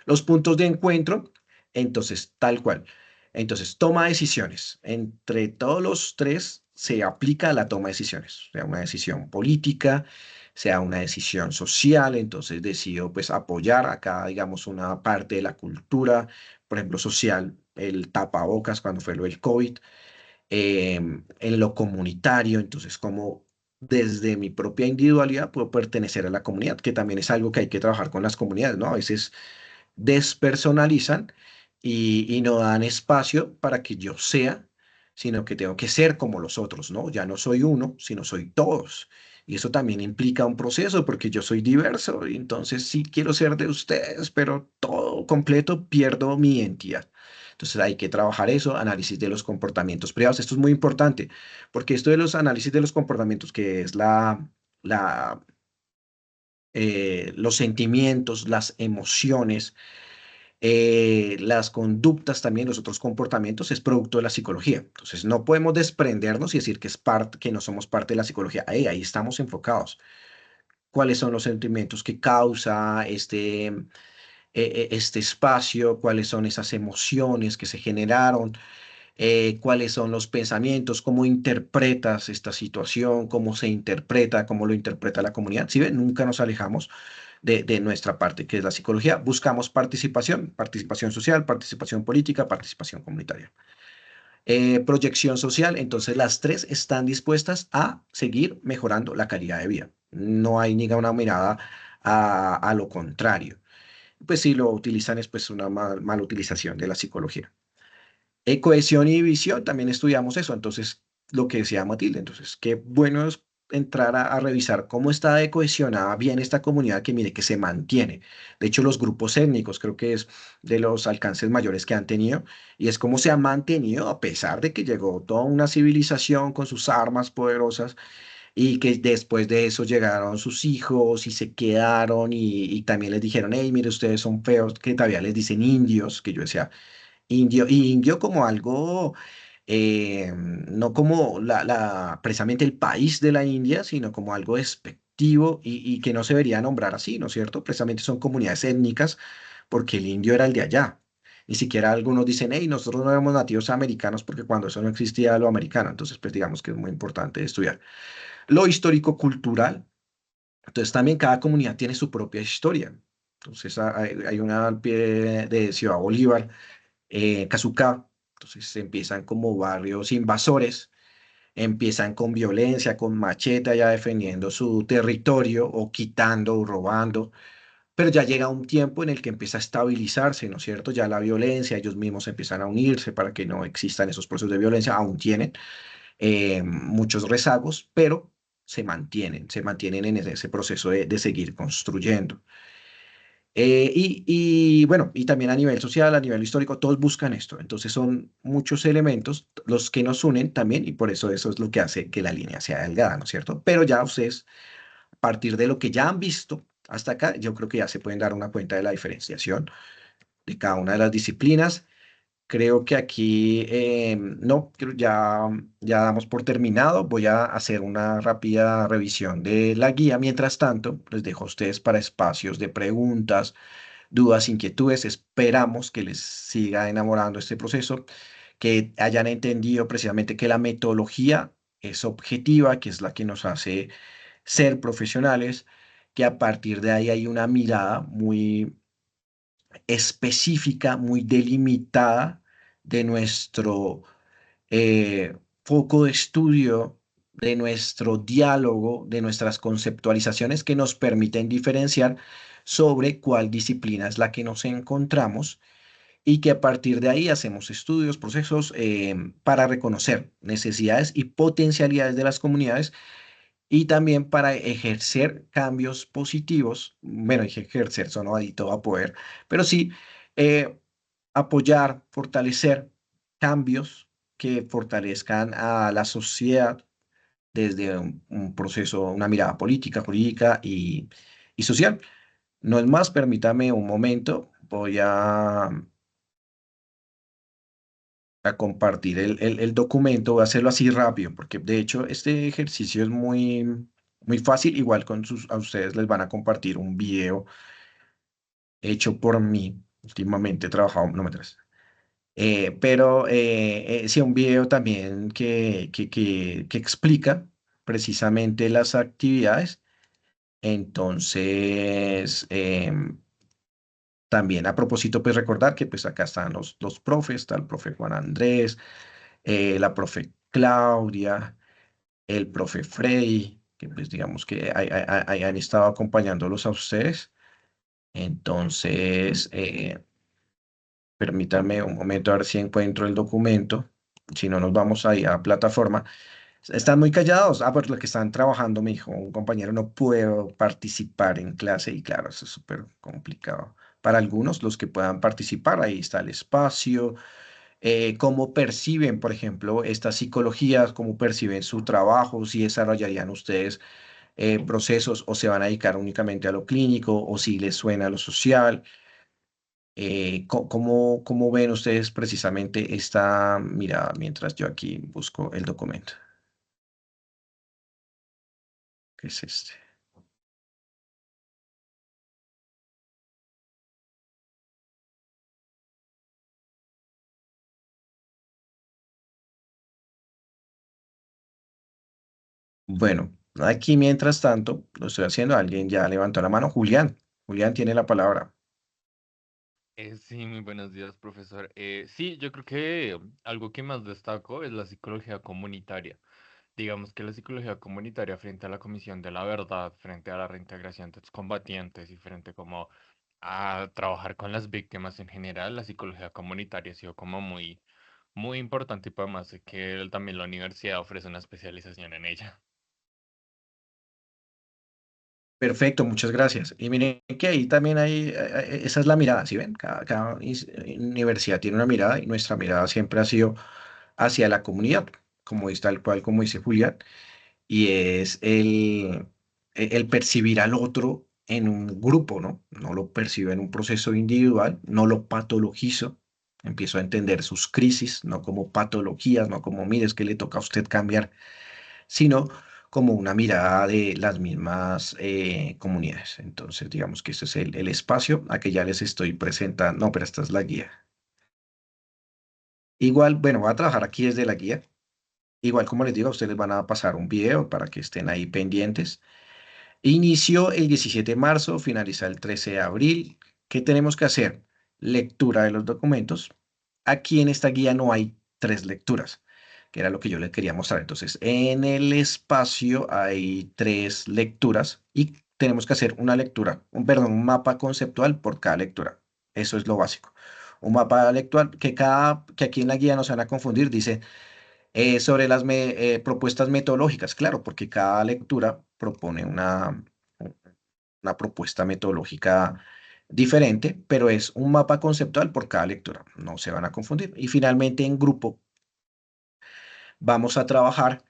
Los puntos de encuentro, entonces, tal cual. Entonces, toma decisiones. Entre todos los tres se aplica la toma de decisiones, sea una decisión política, sea una decisión social, entonces decido pues apoyar acá, digamos, una parte de la cultura, por ejemplo, social, el tapabocas cuando fue lo del COVID, en lo comunitario, entonces como desde mi propia individualidad puedo pertenecer a la comunidad, que también es algo que hay que trabajar con las comunidades, ¿no? A veces despersonalizan y no dan espacio para que yo sea, sino que tengo que ser como los otros, ¿no? Ya no soy uno, sino soy todos. Y eso también implica un proceso porque yo soy diverso y entonces sí quiero ser de ustedes, pero todo completo pierdo mi identidad. Entonces hay que trabajar eso, análisis de los comportamientos privados. Esto es muy importante porque esto de los análisis de los comportamientos, que es la, los sentimientos, las emociones, las conductas también, los otros comportamientos, es producto de la psicología. Entonces, no podemos desprendernos y decir que, es parte, que no somos parte de la psicología. Ahí estamos enfocados. ¿Cuáles son los sentimientos que causa este espacio? ¿Cuáles son esas emociones que se generaron? ¿Cuáles son los pensamientos? ¿Cómo interpretas esta situación? ¿Cómo se interpreta? ¿Cómo lo interpreta la comunidad? ¿Sí ven? Nunca nos alejamos de nuestra parte, que es la psicología. Buscamos participación, participación social, participación política, participación comunitaria. Proyección social, entonces las tres están dispuestas a seguir mejorando la calidad de vida. No hay ni una mirada a lo contrario. Pues si lo utilizan es pues una mala utilización de la psicología. Cohesión y visión, también estudiamos eso, entonces lo que decía Matilde, entonces qué bueno es entrar a revisar cómo está de cohesionada bien esta comunidad que mire que se mantiene. De hecho, los grupos étnicos creo que es de los alcances mayores que han tenido y es cómo se ha mantenido a pesar de que llegó toda una civilización con sus armas poderosas y que después de eso llegaron sus hijos y se quedaron y también les dijeron, hey, mire, ustedes son feos, que todavía les dicen indios, que yo decía, indio, y indio como algo, no como precisamente el país de la India, sino como algo despectivo y que no se debería nombrar así, ¿no es cierto? Precisamente son comunidades étnicas porque el indio era el de allá. Ni siquiera algunos dicen, hey, nosotros no éramos nativos americanos porque cuando eso no existía lo americano. Entonces, pues digamos que es muy importante estudiar. Lo histórico-cultural. Entonces, también cada comunidad tiene su propia historia. Entonces, hay una al pie de Ciudad Bolívar, Casucá. Entonces empiezan como barrios invasores, empiezan con violencia, con machete, ya defendiendo su territorio o quitando o robando, pero ya llega un tiempo en el que empieza a estabilizarse, ¿no es cierto? Ya la violencia, ellos mismos empiezan a unirse para que no existan esos procesos de violencia, aún tienen muchos rezagos, pero se mantienen en ese proceso de seguir construyendo. Bueno, y también a nivel social, a nivel histórico, todos buscan esto. Entonces son muchos elementos los que nos unen también y por eso es lo que hace que la línea sea delgada, ¿no es cierto? Pero ya ustedes, a partir de lo que ya han visto hasta acá, yo creo que ya se pueden dar una cuenta de la diferenciación de cada una de las disciplinas. Creo que aquí no, ya damos por terminado. Voy a hacer una rápida revisión de la guía. Mientras tanto, les dejo a ustedes para espacios de preguntas, dudas, inquietudes. Esperamos que les siga enamorando este proceso, que hayan entendido precisamente que la metodología es objetiva, que es la que nos hace ser profesionales, que a partir de ahí hay una mirada muy específica, muy delimitada de nuestro foco de estudio, de nuestro diálogo, de nuestras conceptualizaciones que nos permiten diferenciar sobre cuál disciplina es la que nos encontramos y que a partir de ahí hacemos estudios, procesos para reconocer necesidades y potencialidades de las comunidades y también para ejercer cambios positivos. Bueno, ejercer sonó ahí todo a poder, pero sí eh, apoyar, fortalecer cambios que fortalezcan a la sociedad desde un proceso, una mirada política, jurídica y social. No es más, permítame un momento, voy a compartir el documento, voy a hacerlo así rápido, porque de hecho este ejercicio es muy fácil, igual a ustedes les van a compartir un video hecho por mí, últimamente he trabajado, no me traes. Pero sí, un video también que explica precisamente las actividades. Entonces, también a propósito, pues recordar que pues acá están los profes, está el profe Juan Andrés, la profe Claudia, el profe Freddy, que pues digamos que han estado acompañándolos a ustedes. Entonces, permítanme un momento a ver si encuentro el documento. Si no, nos vamos ahí a plataforma. Están muy callados. Ah, pues lo que están trabajando, me dijo un compañero, no puedo participar en clase y claro, eso es súper complicado. Para algunos, los que puedan participar, ahí está el espacio, cómo perciben, por ejemplo, estas psicologías, cómo perciben su trabajo, si desarrollarían ustedes procesos o se van a dedicar únicamente a lo clínico o si les suena a lo social. ¿Cómo ven ustedes precisamente esta mirada mientras yo aquí busco el documento? ¿Qué es este? Bueno, aquí mientras tanto, lo estoy haciendo, alguien ya levantó la mano. Julián, Julián tiene la palabra. Sí, muy buenos días, profesor. Sí, yo creo que algo que más destaco es la psicología comunitaria. Digamos que la psicología comunitaria frente a la Comisión de la Verdad, frente a la reintegración de excombatientes y frente como a trabajar con las víctimas en general, la psicología comunitaria ha sido como muy importante y por más de que también la universidad ofrece una especialización en ella. Perfecto, muchas gracias. Y miren que ahí también esa es la mirada, ¿sí ven? Cada universidad tiene una mirada y nuestra mirada siempre ha sido hacia la comunidad, como es tal cual como dice Julián, y es el percibir al otro en un grupo, ¿no? No lo percibo en un proceso individual, no lo patologizo, empiezo a entender sus crisis, no como patologías, no como, mire, es que le toca a usted cambiar, sino como una mirada de las mismas comunidades. Entonces, digamos que ese es el espacio a que ya les estoy presentando. No, pero esta es la guía. Igual, bueno, voy a trabajar aquí desde la guía. Igual, como les digo, a ustedes les van a pasar un video para que estén ahí pendientes. Inició el 17 de marzo, finaliza el 13 de abril. ¿Qué tenemos que hacer? Lectura de los documentos. Aquí en esta guía no hay tres lecturas, que era lo que yo les quería mostrar. Entonces, en el espacio hay tres lecturas y tenemos que hacer una lectura, un mapa conceptual por cada lectura. Eso es lo básico. Un mapa lectual que aquí en la guía no se van a confundir, dice sobre las propuestas metodológicas, claro, porque cada lectura propone una propuesta metodológica diferente, pero es un mapa conceptual por cada lectura, no se van a confundir. Y finalmente en grupo vamos a trabajar,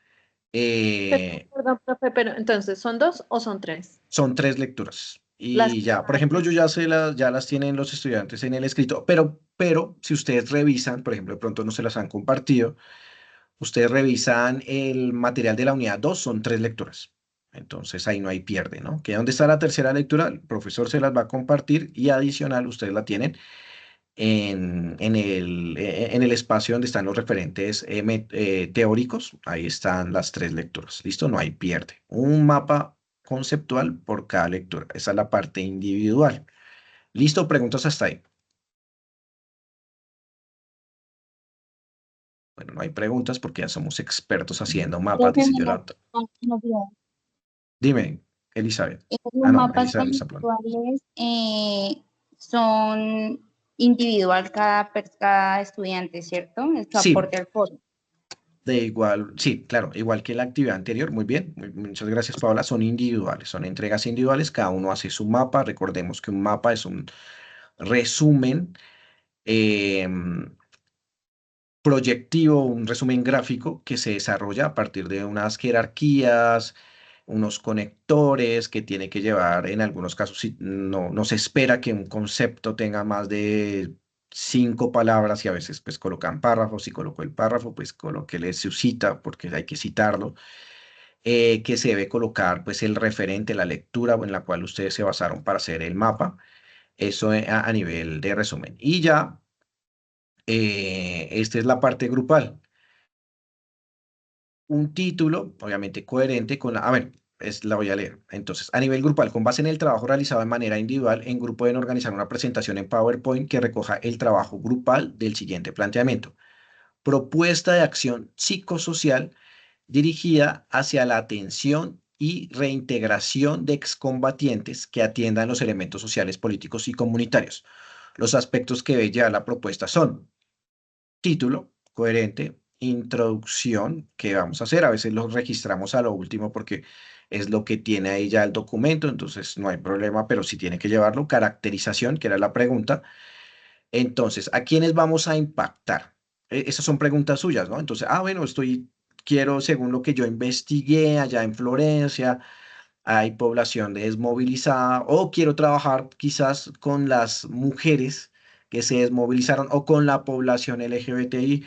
Perdón, profe, pero entonces, ¿son dos o son tres? son tres lecturas. Las Y ya, por ejemplo, yo ya las tienen los estudiantes en el escrito, pero si ustedes revisan, por ejemplo, de pronto no se las han compartido, ustedes revisan el material de la unidad 2, son tres lecturas. Entonces ahí no hay pierde, ¿no? ¿Que dónde está la tercera lectura? El profesor se las va a compartir y adicional ustedes la tienen en el espacio donde están los referentes teóricos. Ahí están las 3 lecturas. ¿Listo? No hay pierde. Un mapa conceptual por cada lectura. Esa es la parte individual. ¿Listo? Preguntas hasta ahí. Bueno, no hay preguntas porque ya somos expertos haciendo mapas, Profe, dice me la- Yolanda. Dime, Elizabeth. Los Ah, no, mapas Elizabeth Zaplana. conceptuales son individual cada estudiante, ¿cierto? Es su Sí, aporte al foro. de igual, sí, claro, igual que la actividad anterior, muy bien, muchas gracias Paola, son individuales, son entregas individuales, cada uno hace su mapa, recordemos que un mapa es un resumen proyectivo, un resumen gráfico que se desarrolla a partir de unas jerarquías, unos conectores que tiene que llevar, en algunos casos no se espera que un concepto tenga más de 5 palabras y a veces pues colocan párrafos. Si colocó el párrafo, pues colóquele su cita porque hay que citarlo. Que se debe colocar pues el referente, la lectura en la cual ustedes se basaron para hacer el mapa. Eso a nivel de resumen. Y ya, esta es la parte grupal. Un título, obviamente coherente con la... A ver, la voy a leer. Entonces, a nivel grupal, con base en el trabajo realizado de manera individual, en grupo deben organizar una presentación en PowerPoint que recoja el trabajo grupal del siguiente planteamiento. Propuesta de acción psicosocial dirigida hacia la atención y reintegración de excombatientes que atiendan los elementos sociales, políticos y comunitarios. Los aspectos que debe llevar la propuesta son título, coherente, introducción, que vamos a hacer. A veces lo registramos a lo último porque es lo que tiene ahí ya el documento, entonces no hay problema, pero sí tiene que llevarlo. Caracterización, que era la pregunta. Entonces, ¿a quiénes vamos a impactar? Esas son preguntas suyas, ¿no? Entonces, bueno, quiero, según lo que yo investigué allá en Florencia, hay población desmovilizada, o quiero trabajar quizás con las mujeres que se desmovilizaron o con la población LGBTI,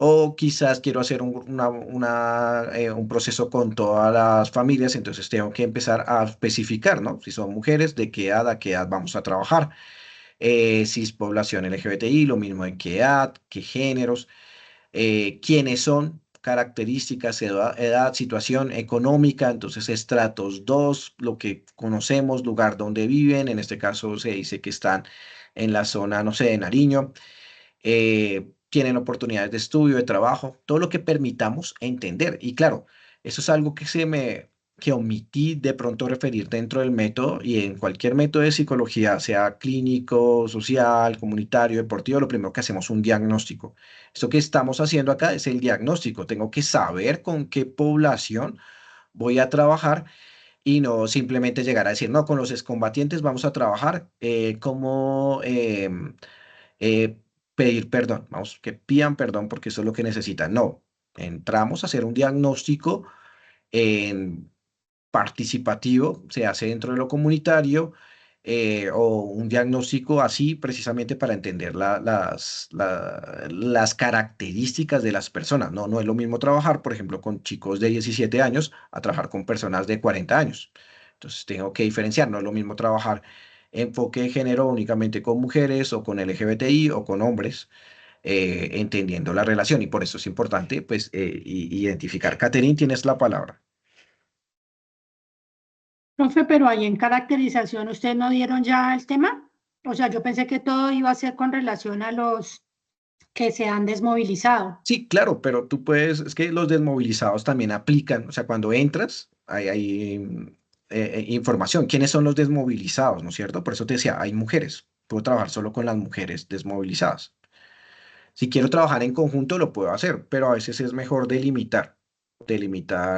o quizás quiero hacer un proceso con todas las familias, entonces tengo que empezar a especificar, ¿no? Si son mujeres, a qué edad vamos a trabajar. Si es población LGBTI, lo mismo en qué edad, qué géneros, quiénes son, características, edad, situación económica, entonces estratos 2, lo que conocemos, lugar donde viven, en este caso se dice que están en la zona, no sé, de Nariño, tienen oportunidades de estudio, de trabajo, todo lo que permitamos entender. Y claro, eso es algo que omití de pronto referir dentro del método, y en cualquier método de psicología, sea clínico, social, comunitario, deportivo, lo primero que hacemos es un diagnóstico. Esto que estamos haciendo acá es el diagnóstico. Tengo que saber con qué población voy a trabajar y no simplemente llegar a decir, no, con los excombatientes vamos a trabajar como eh, pedir perdón. Vamos, que pidan perdón porque eso es lo que necesitan. No, entramos a hacer un diagnóstico en participativo, se hace dentro de lo comunitario, o un diagnóstico así precisamente para entender las características de las personas. No es lo mismo trabajar, por ejemplo, con chicos de 17 años a trabajar con personas de 40 años. Entonces tengo que diferenciar, no es lo mismo trabajar enfoque de género únicamente con mujeres o con LGBTI o con hombres, entendiendo la relación, y por eso es importante pues identificar. Catherine, tienes la palabra. Profe, pero ahí en caracterización, ¿ustedes no dieron ya el tema? O sea, yo pensé que todo iba a ser con relación a los que se han desmovilizado. Sí, claro, pero tú puedes, es que los desmovilizados también aplican, o sea, cuando entras, hay información. ¿Quiénes son los desmovilizados, no es cierto? Por eso te decía, hay mujeres. Puedo trabajar solo con las mujeres desmovilizadas. Si quiero trabajar en conjunto, lo puedo hacer, pero a veces es mejor delimitar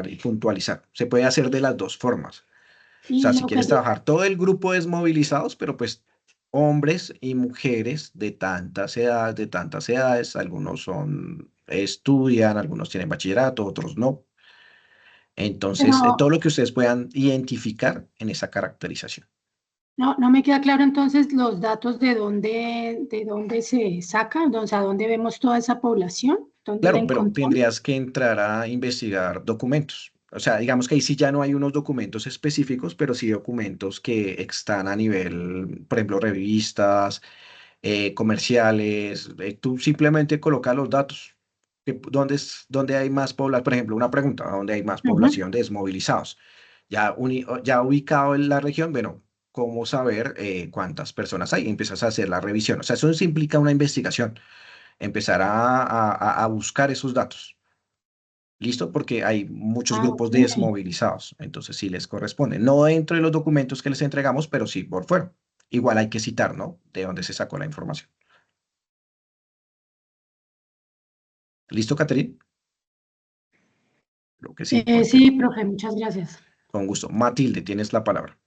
y puntualizar. Se puede hacer de las dos formas. O Y sea, si lo que quieres trabajar todo el grupo de desmovilizados, pero pues hombres y mujeres de tantas edades, algunos estudian, algunos tienen bachillerato, otros no. Entonces, pero todo lo que ustedes puedan identificar en esa caracterización. no me queda claro entonces los datos de dónde se sacan, o sea, dónde vemos toda esa población, dónde la Claro, pero encontramos. tendrías que entrar a investigar documentos. O sea, digamos que ahí sí ya no hay unos documentos específicos, pero sí documentos que están a nivel, por ejemplo, revistas, comerciales. Tú simplemente colocas los datos. ¿Dónde hay más población? Por ejemplo, una pregunta, ¿dónde hay más Ujú. población de desmovilizados? Ya ubicado en la región, bueno, ¿cómo saber cuántas personas hay? Empiezas a hacer la revisión. O sea, eso sí implica una investigación, empezar a buscar esos datos. ¿Listo? Porque hay muchos Ah, grupos ok. desmovilizados, entonces sí les corresponde. No dentro de los documentos que les entregamos, pero sí por fuera. Igual hay que citar, ¿no? De dónde se sacó la información. ¿Listo, Catherine? Creo que sí, porque Sí, profe, muchas gracias. con gusto. Matilde, tienes la palabra.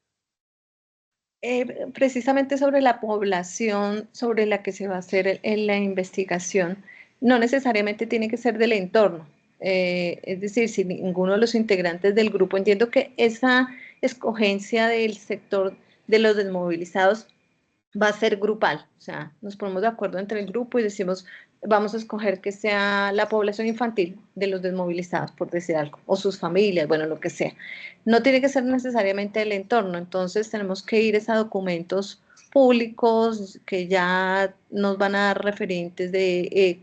Precisamente sobre la población sobre la que se va a hacer la investigación, no necesariamente tiene que ser del entorno. Es decir, si ninguno de los integrantes del grupo, entiendo que esa escogencia del sector de los desmovilizados va a ser grupal, o sea, nos ponemos de acuerdo entre el grupo y decimos, vamos a escoger que sea la población infantil de los desmovilizados, por decir algo, o sus familias, bueno, lo que sea. No tiene que ser necesariamente el entorno, entonces tenemos que ir a documentos públicos que ya nos van a dar referentes de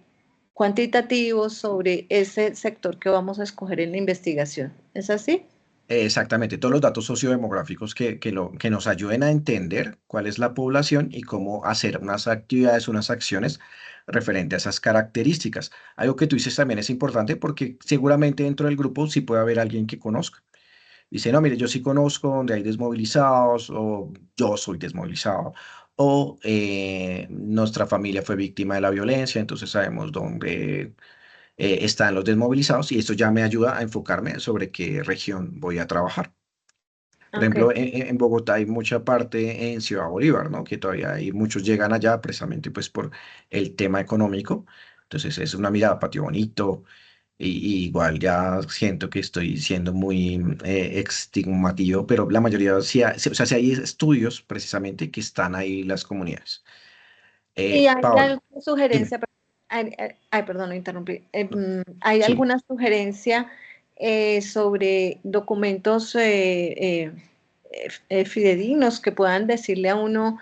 cuantitativos sobre ese sector que vamos a escoger en la investigación. ¿Es así? Exactamente, todos los datos sociodemográficos que nos ayuden a entender cuál es la población y cómo hacer unas actividades, unas acciones referente a esas características. Algo que tú dices también es importante porque seguramente dentro del grupo sí puede haber alguien que conozca. Dice, no, mire, yo sí conozco donde hay desmovilizados, o yo soy desmovilizado, o nuestra familia fue víctima de la violencia, entonces sabemos dónde están los desmovilizados y esto ya me ayuda a enfocarme sobre qué región voy a trabajar. Por Ok. ejemplo, en Bogotá hay mucha parte en Ciudad Bolívar, ¿no? Que todavía hay muchos llegan allá precisamente pues por el tema económico. Entonces es una mirada patio bonito, y igual ya siento que estoy siendo muy estigmativo, pero la mayoría, o sea, sí hay estudios precisamente que están ahí las comunidades. ¿Y hay Paola, alguna dime. sugerencia? Perdón, lo interrumpí. ¿Hay Sí, alguna sugerencia sobre documentos fidedignos que puedan decirle a uno,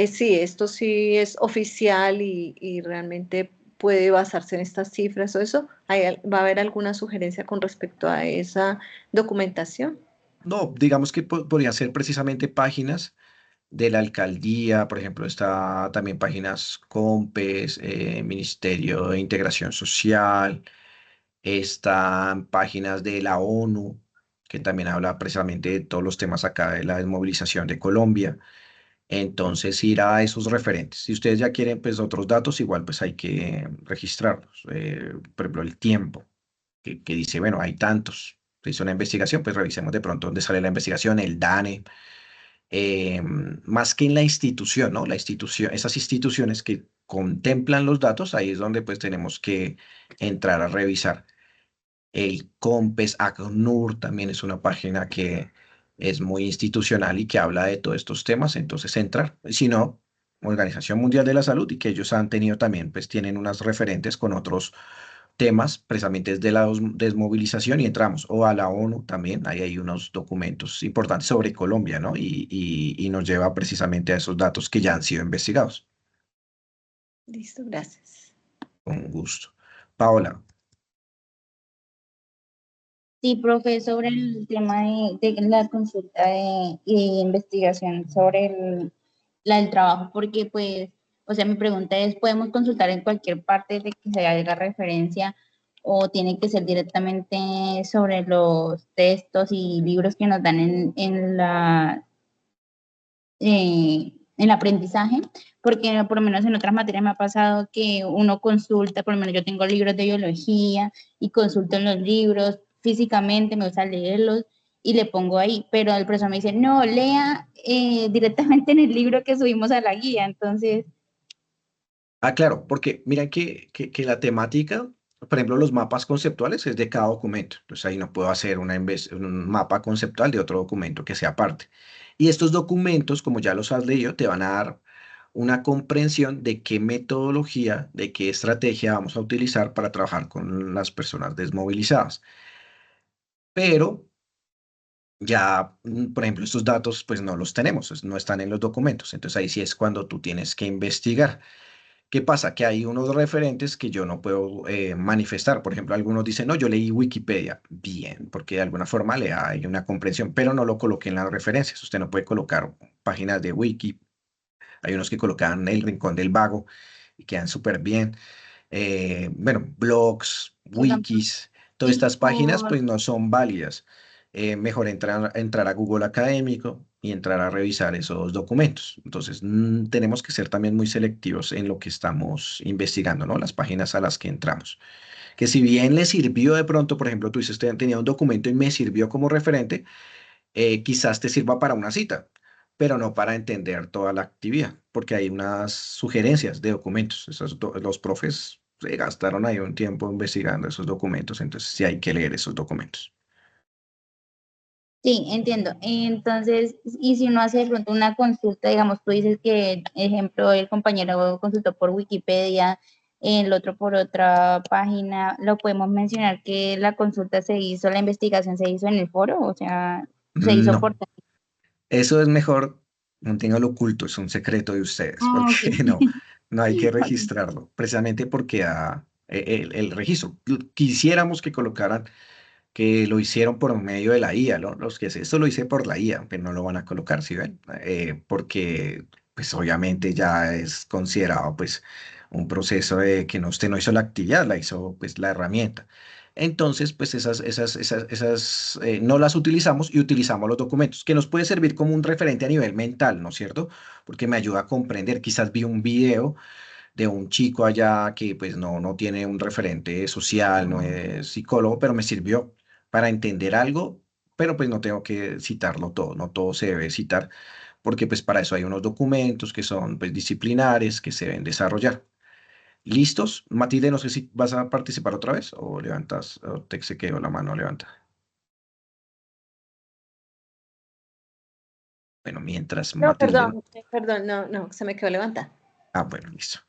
sí, esto sí es oficial y realmente puede basarse en estas cifras o eso? ¿Va a haber alguna sugerencia con respecto a esa documentación? no, digamos que podrían ser precisamente páginas de la alcaldía, por ejemplo, está también páginas COMPES, Ministerio de Integración Social, están páginas de la ONU, que también habla precisamente de todos los temas acá de la desmovilización de Colombia. Entonces, ir a esos referentes. Si ustedes ya quieren, pues, otros datos, igual, pues, hay que registrarlos. Por ejemplo, el tiempo, que dice, bueno, hay tantos. Se hizo una investigación, pues, revisemos de pronto dónde sale la investigación, el DANE, más que en la institución, ¿no? La institución, esas instituciones que contemplan los datos, ahí es donde, pues, tenemos que entrar a revisar. El COMPES, ACNUR también es una página que es muy institucional y que habla de todos estos temas, entonces entrar. Si no, Organización Mundial de la Salud y que ellos han tenido también, pues tienen unas referentes con otros temas, precisamente desde la desmovilización y entramos, o a la ONU también, ahí hay unos documentos importantes sobre Colombia, ¿no? Y nos lleva precisamente a esos datos que ya han sido investigados. Listo, gracias. Con gusto. Paola, Sí, profe, sobre el tema de la consulta y investigación sobre el trabajo, porque pues, o sea, mi pregunta es, ¿podemos consultar en cualquier parte de que se haga referencia o tiene que ser directamente sobre los textos y libros que nos dan en el aprendizaje? Porque por lo menos en otras materias me ha pasado que uno consulta, por lo menos yo tengo libros de biología y consulto en los libros físicamente, me gusta leerlos y le pongo ahí, pero el profesor me dice, no, lea directamente en el libro que subimos a la guía, entonces, claro, porque mira que la temática, por ejemplo, los mapas conceptuales es de cada documento. Entonces ahí no puedo hacer un mapa conceptual de otro documento que sea aparte. Y estos documentos, como ya los has leído, te van a dar una comprensión de qué metodología, de qué estrategia vamos a utilizar para trabajar con las personas desmovilizadas. Pero ya, por ejemplo, estos datos pues no los tenemos, no están en los documentos. Entonces ahí sí es cuando tú tienes que investigar. ¿Qué pasa? Que hay unos referentes que yo no puedo manifestar. Por ejemplo, algunos dicen, no, yo leí Wikipedia. Bien, porque de alguna forma le hay una comprensión, pero no lo coloqué en las referencias. Usted no puede colocar páginas de Wiki. Hay unos que colocan el Rincón del Vago y quedan súper bien. Bueno, blogs, Digamos, wikis, todas Y estas páginas por, pues no son válidas. Mejor entrar a Google Académico y entrar a revisar esos documentos. Entonces, tenemos que ser también muy selectivos en lo que estamos investigando, ¿no? Las páginas a las que entramos. Que si bien le sirvió de pronto, por ejemplo, tú dices, tenía un documento y me sirvió como referente, quizás te sirva para una cita, pero no para entender toda la actividad, porque hay unas sugerencias de documentos. Los profes se gastaron ahí un tiempo investigando esos documentos, entonces sí hay que leer esos documentos. sí, entiendo. Entonces, y si uno hace de pronto una consulta, digamos, tú dices que, ejemplo, el compañero consultó por Wikipedia, el otro por otra página, ¿lo podemos mencionar que la consulta se hizo, la investigación se hizo en el foro? O sea, se hizo No, por... eso es mejor, manténgalo oculto, es un secreto de ustedes, Ah, ok. porque no hay que registrarlo, precisamente porque el registro, quisiéramos que colocaran que lo hicieron por medio de la IA, ¿no? Los que esto lo hice por la IA, pero no lo van a colocar, ¿sí ven? Porque, pues obviamente ya es considerado, pues, un proceso de que no, usted no hizo la actividad, la hizo, pues, la herramienta. Entonces, pues, no las utilizamos y utilizamos los documentos, que nos puede servir como un referente a nivel mental, ¿no es cierto? Porque me ayuda a comprender, quizás vi un video de un chico allá que pues no tiene un referente social, no es psicólogo, pero me sirvió para entender algo, pero pues no tengo que citarlo todo, no todo se debe citar, porque pues para eso hay unos documentos que son pues disciplinares que se deben desarrollar. ¿Listos? Matilde, no sé si vas a participar otra vez o levantas, o te se quedó la mano, levanta. Bueno, mientras No, Matilde... perdón, no, se me quedó levantada. Ah, bueno, listo.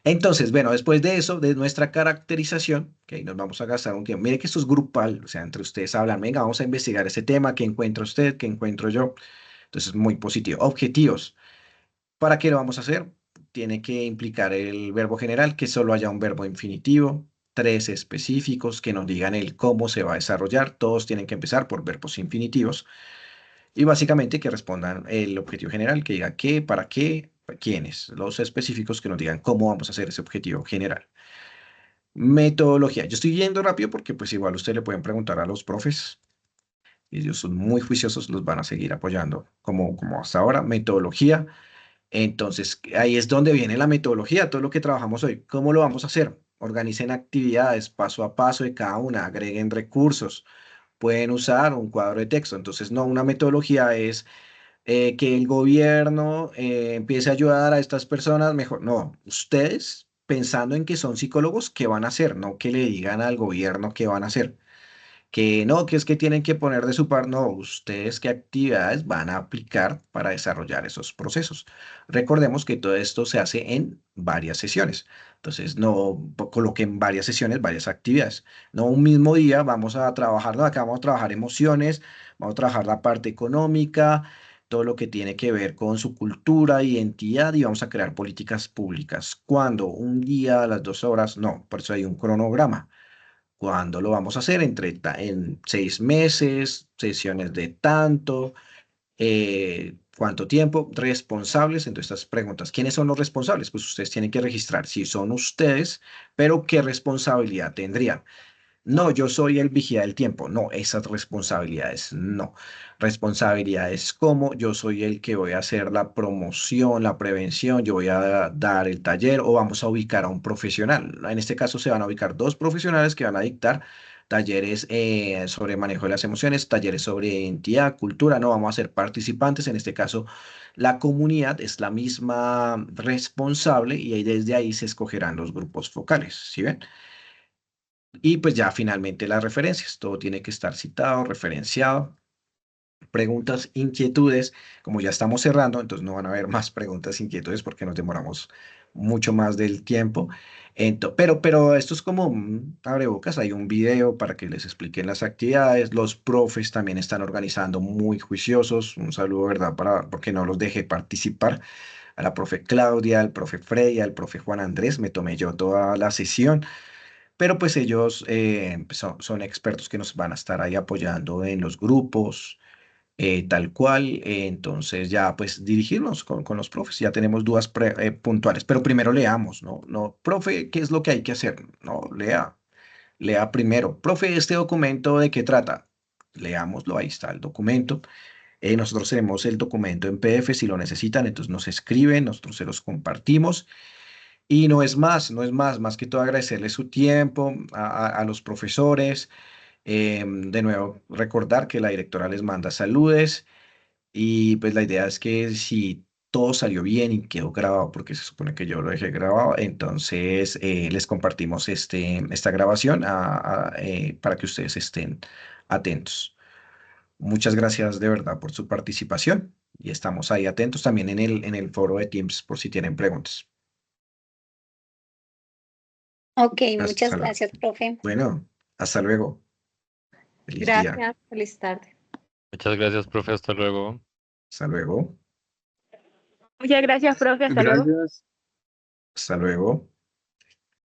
Entonces, bueno, después de eso, de nuestra caracterización, que ahí nos vamos a gastar un tiempo. Mire que esto es grupal, o sea, entre ustedes hablan, venga, vamos a investigar ese tema, ¿qué encuentra usted? ¿Qué encuentro yo? Entonces, muy positivo. Objetivos. ¿Para qué lo vamos a hacer? Tiene que implicar el verbo general, que solo haya un verbo infinitivo, tres específicos que nos digan el cómo se va a desarrollar. Todos tienen que empezar por verbos infinitivos. Y básicamente que respondan el objetivo general, que diga qué, para qué, quiénes. Los específicos que nos digan cómo vamos a hacer ese objetivo general. Metodología. Yo estoy yendo rápido porque pues igual ustedes le pueden preguntar a los profes. Ellos son muy juiciosos, los van a seguir apoyando como hasta ahora. Metodología. Entonces, ahí es donde viene la metodología, todo lo que trabajamos hoy. ¿Cómo lo vamos a hacer? Organicen actividades paso a paso de cada una, agreguen recursos, pueden usar un cuadro de texto. Entonces, no, una metodología es que el gobierno empiece a ayudar a estas personas mejor. No, ustedes pensando en que son psicólogos, ¿qué van a hacer? No que le digan al gobierno qué van a hacer. Que no, que es que tienen que poner de su parte. No, ustedes qué actividades van a aplicar para desarrollar esos procesos. Recordemos que todo esto se hace en varias sesiones. Entonces, no coloquen varias sesiones, varias actividades. No un mismo día vamos a trabajar, no, acá vamos a trabajar emociones, vamos a trabajar la parte económica, todo lo que tiene que ver con su cultura, identidad y vamos a crear políticas públicas. ¿Cuándo? Un día, a las 2 horas, no, por eso hay un cronograma. ¿Cuándo lo vamos a hacer? En 6 meses, sesiones de tanto, ¿cuánto tiempo? Responsables. Entonces, estas preguntas, ¿quiénes son los responsables? Pues ustedes tienen que registrar si son ustedes, pero ¿qué responsabilidad tendrían? No, yo soy el vigía del tiempo. No, esas responsabilidades no. Responsabilidades como yo soy el que voy a hacer la promoción, la prevención, yo voy a dar el taller o vamos a ubicar a un profesional. En este caso se van a ubicar dos profesionales que van a dictar talleres sobre manejo de las emociones, talleres sobre identidad, cultura. No vamos a ser participantes. En este caso, la comunidad es la misma responsable y ahí desde ahí se escogerán los grupos focales. ¿Sí ven? Y pues ya finalmente las referencias, todo tiene que estar citado, referenciado. preguntas, inquietudes. Como ya estamos cerrando, entonces no van a haber más preguntas, inquietudes porque nos demoramos mucho más del tiempo. Pero esto es como un abrebocas, hay un video para que les expliquen las actividades. Los profes también están organizando muy juiciosos. Un saludo, ¿verdad? Porque no los dejé participar. A la profe Claudia, al profe Freya, al profe Juan Andrés, me tomé yo toda la sesión. Pero pues ellos pues, son expertos que nos van a estar ahí apoyando en los grupos, tal cual. Entonces ya pues dirigirnos con los profes. Ya tenemos dudas puntuales, pero primero leamos, ¿no? No, profe, ¿qué es lo que hay que hacer? No, lea primero. Profe, ¿este documento de qué trata? Leámoslo, ahí está el documento. Nosotros tenemos el documento en PDF si lo necesitan, entonces nos escriben, nosotros se los compartimos. Y no es más que todo agradecerle su tiempo a los profesores. De nuevo, recordar que la directora les manda saludes y pues la idea es que si todo salió bien y quedó grabado, porque se supone que yo lo dejé grabado, entonces les compartimos esta grabación para que ustedes estén atentos. Muchas gracias de verdad por su participación y estamos ahí atentos también en el foro de Teams por si tienen preguntas. Ok, muchas Hasta luego. gracias, profe. Bueno, hasta luego. Feliz día. Gracias, feliz tarde. Muchas gracias, profe. Hasta luego. Hasta luego. Muchas gracias, profe. Hasta luego. Gracias. Hasta luego.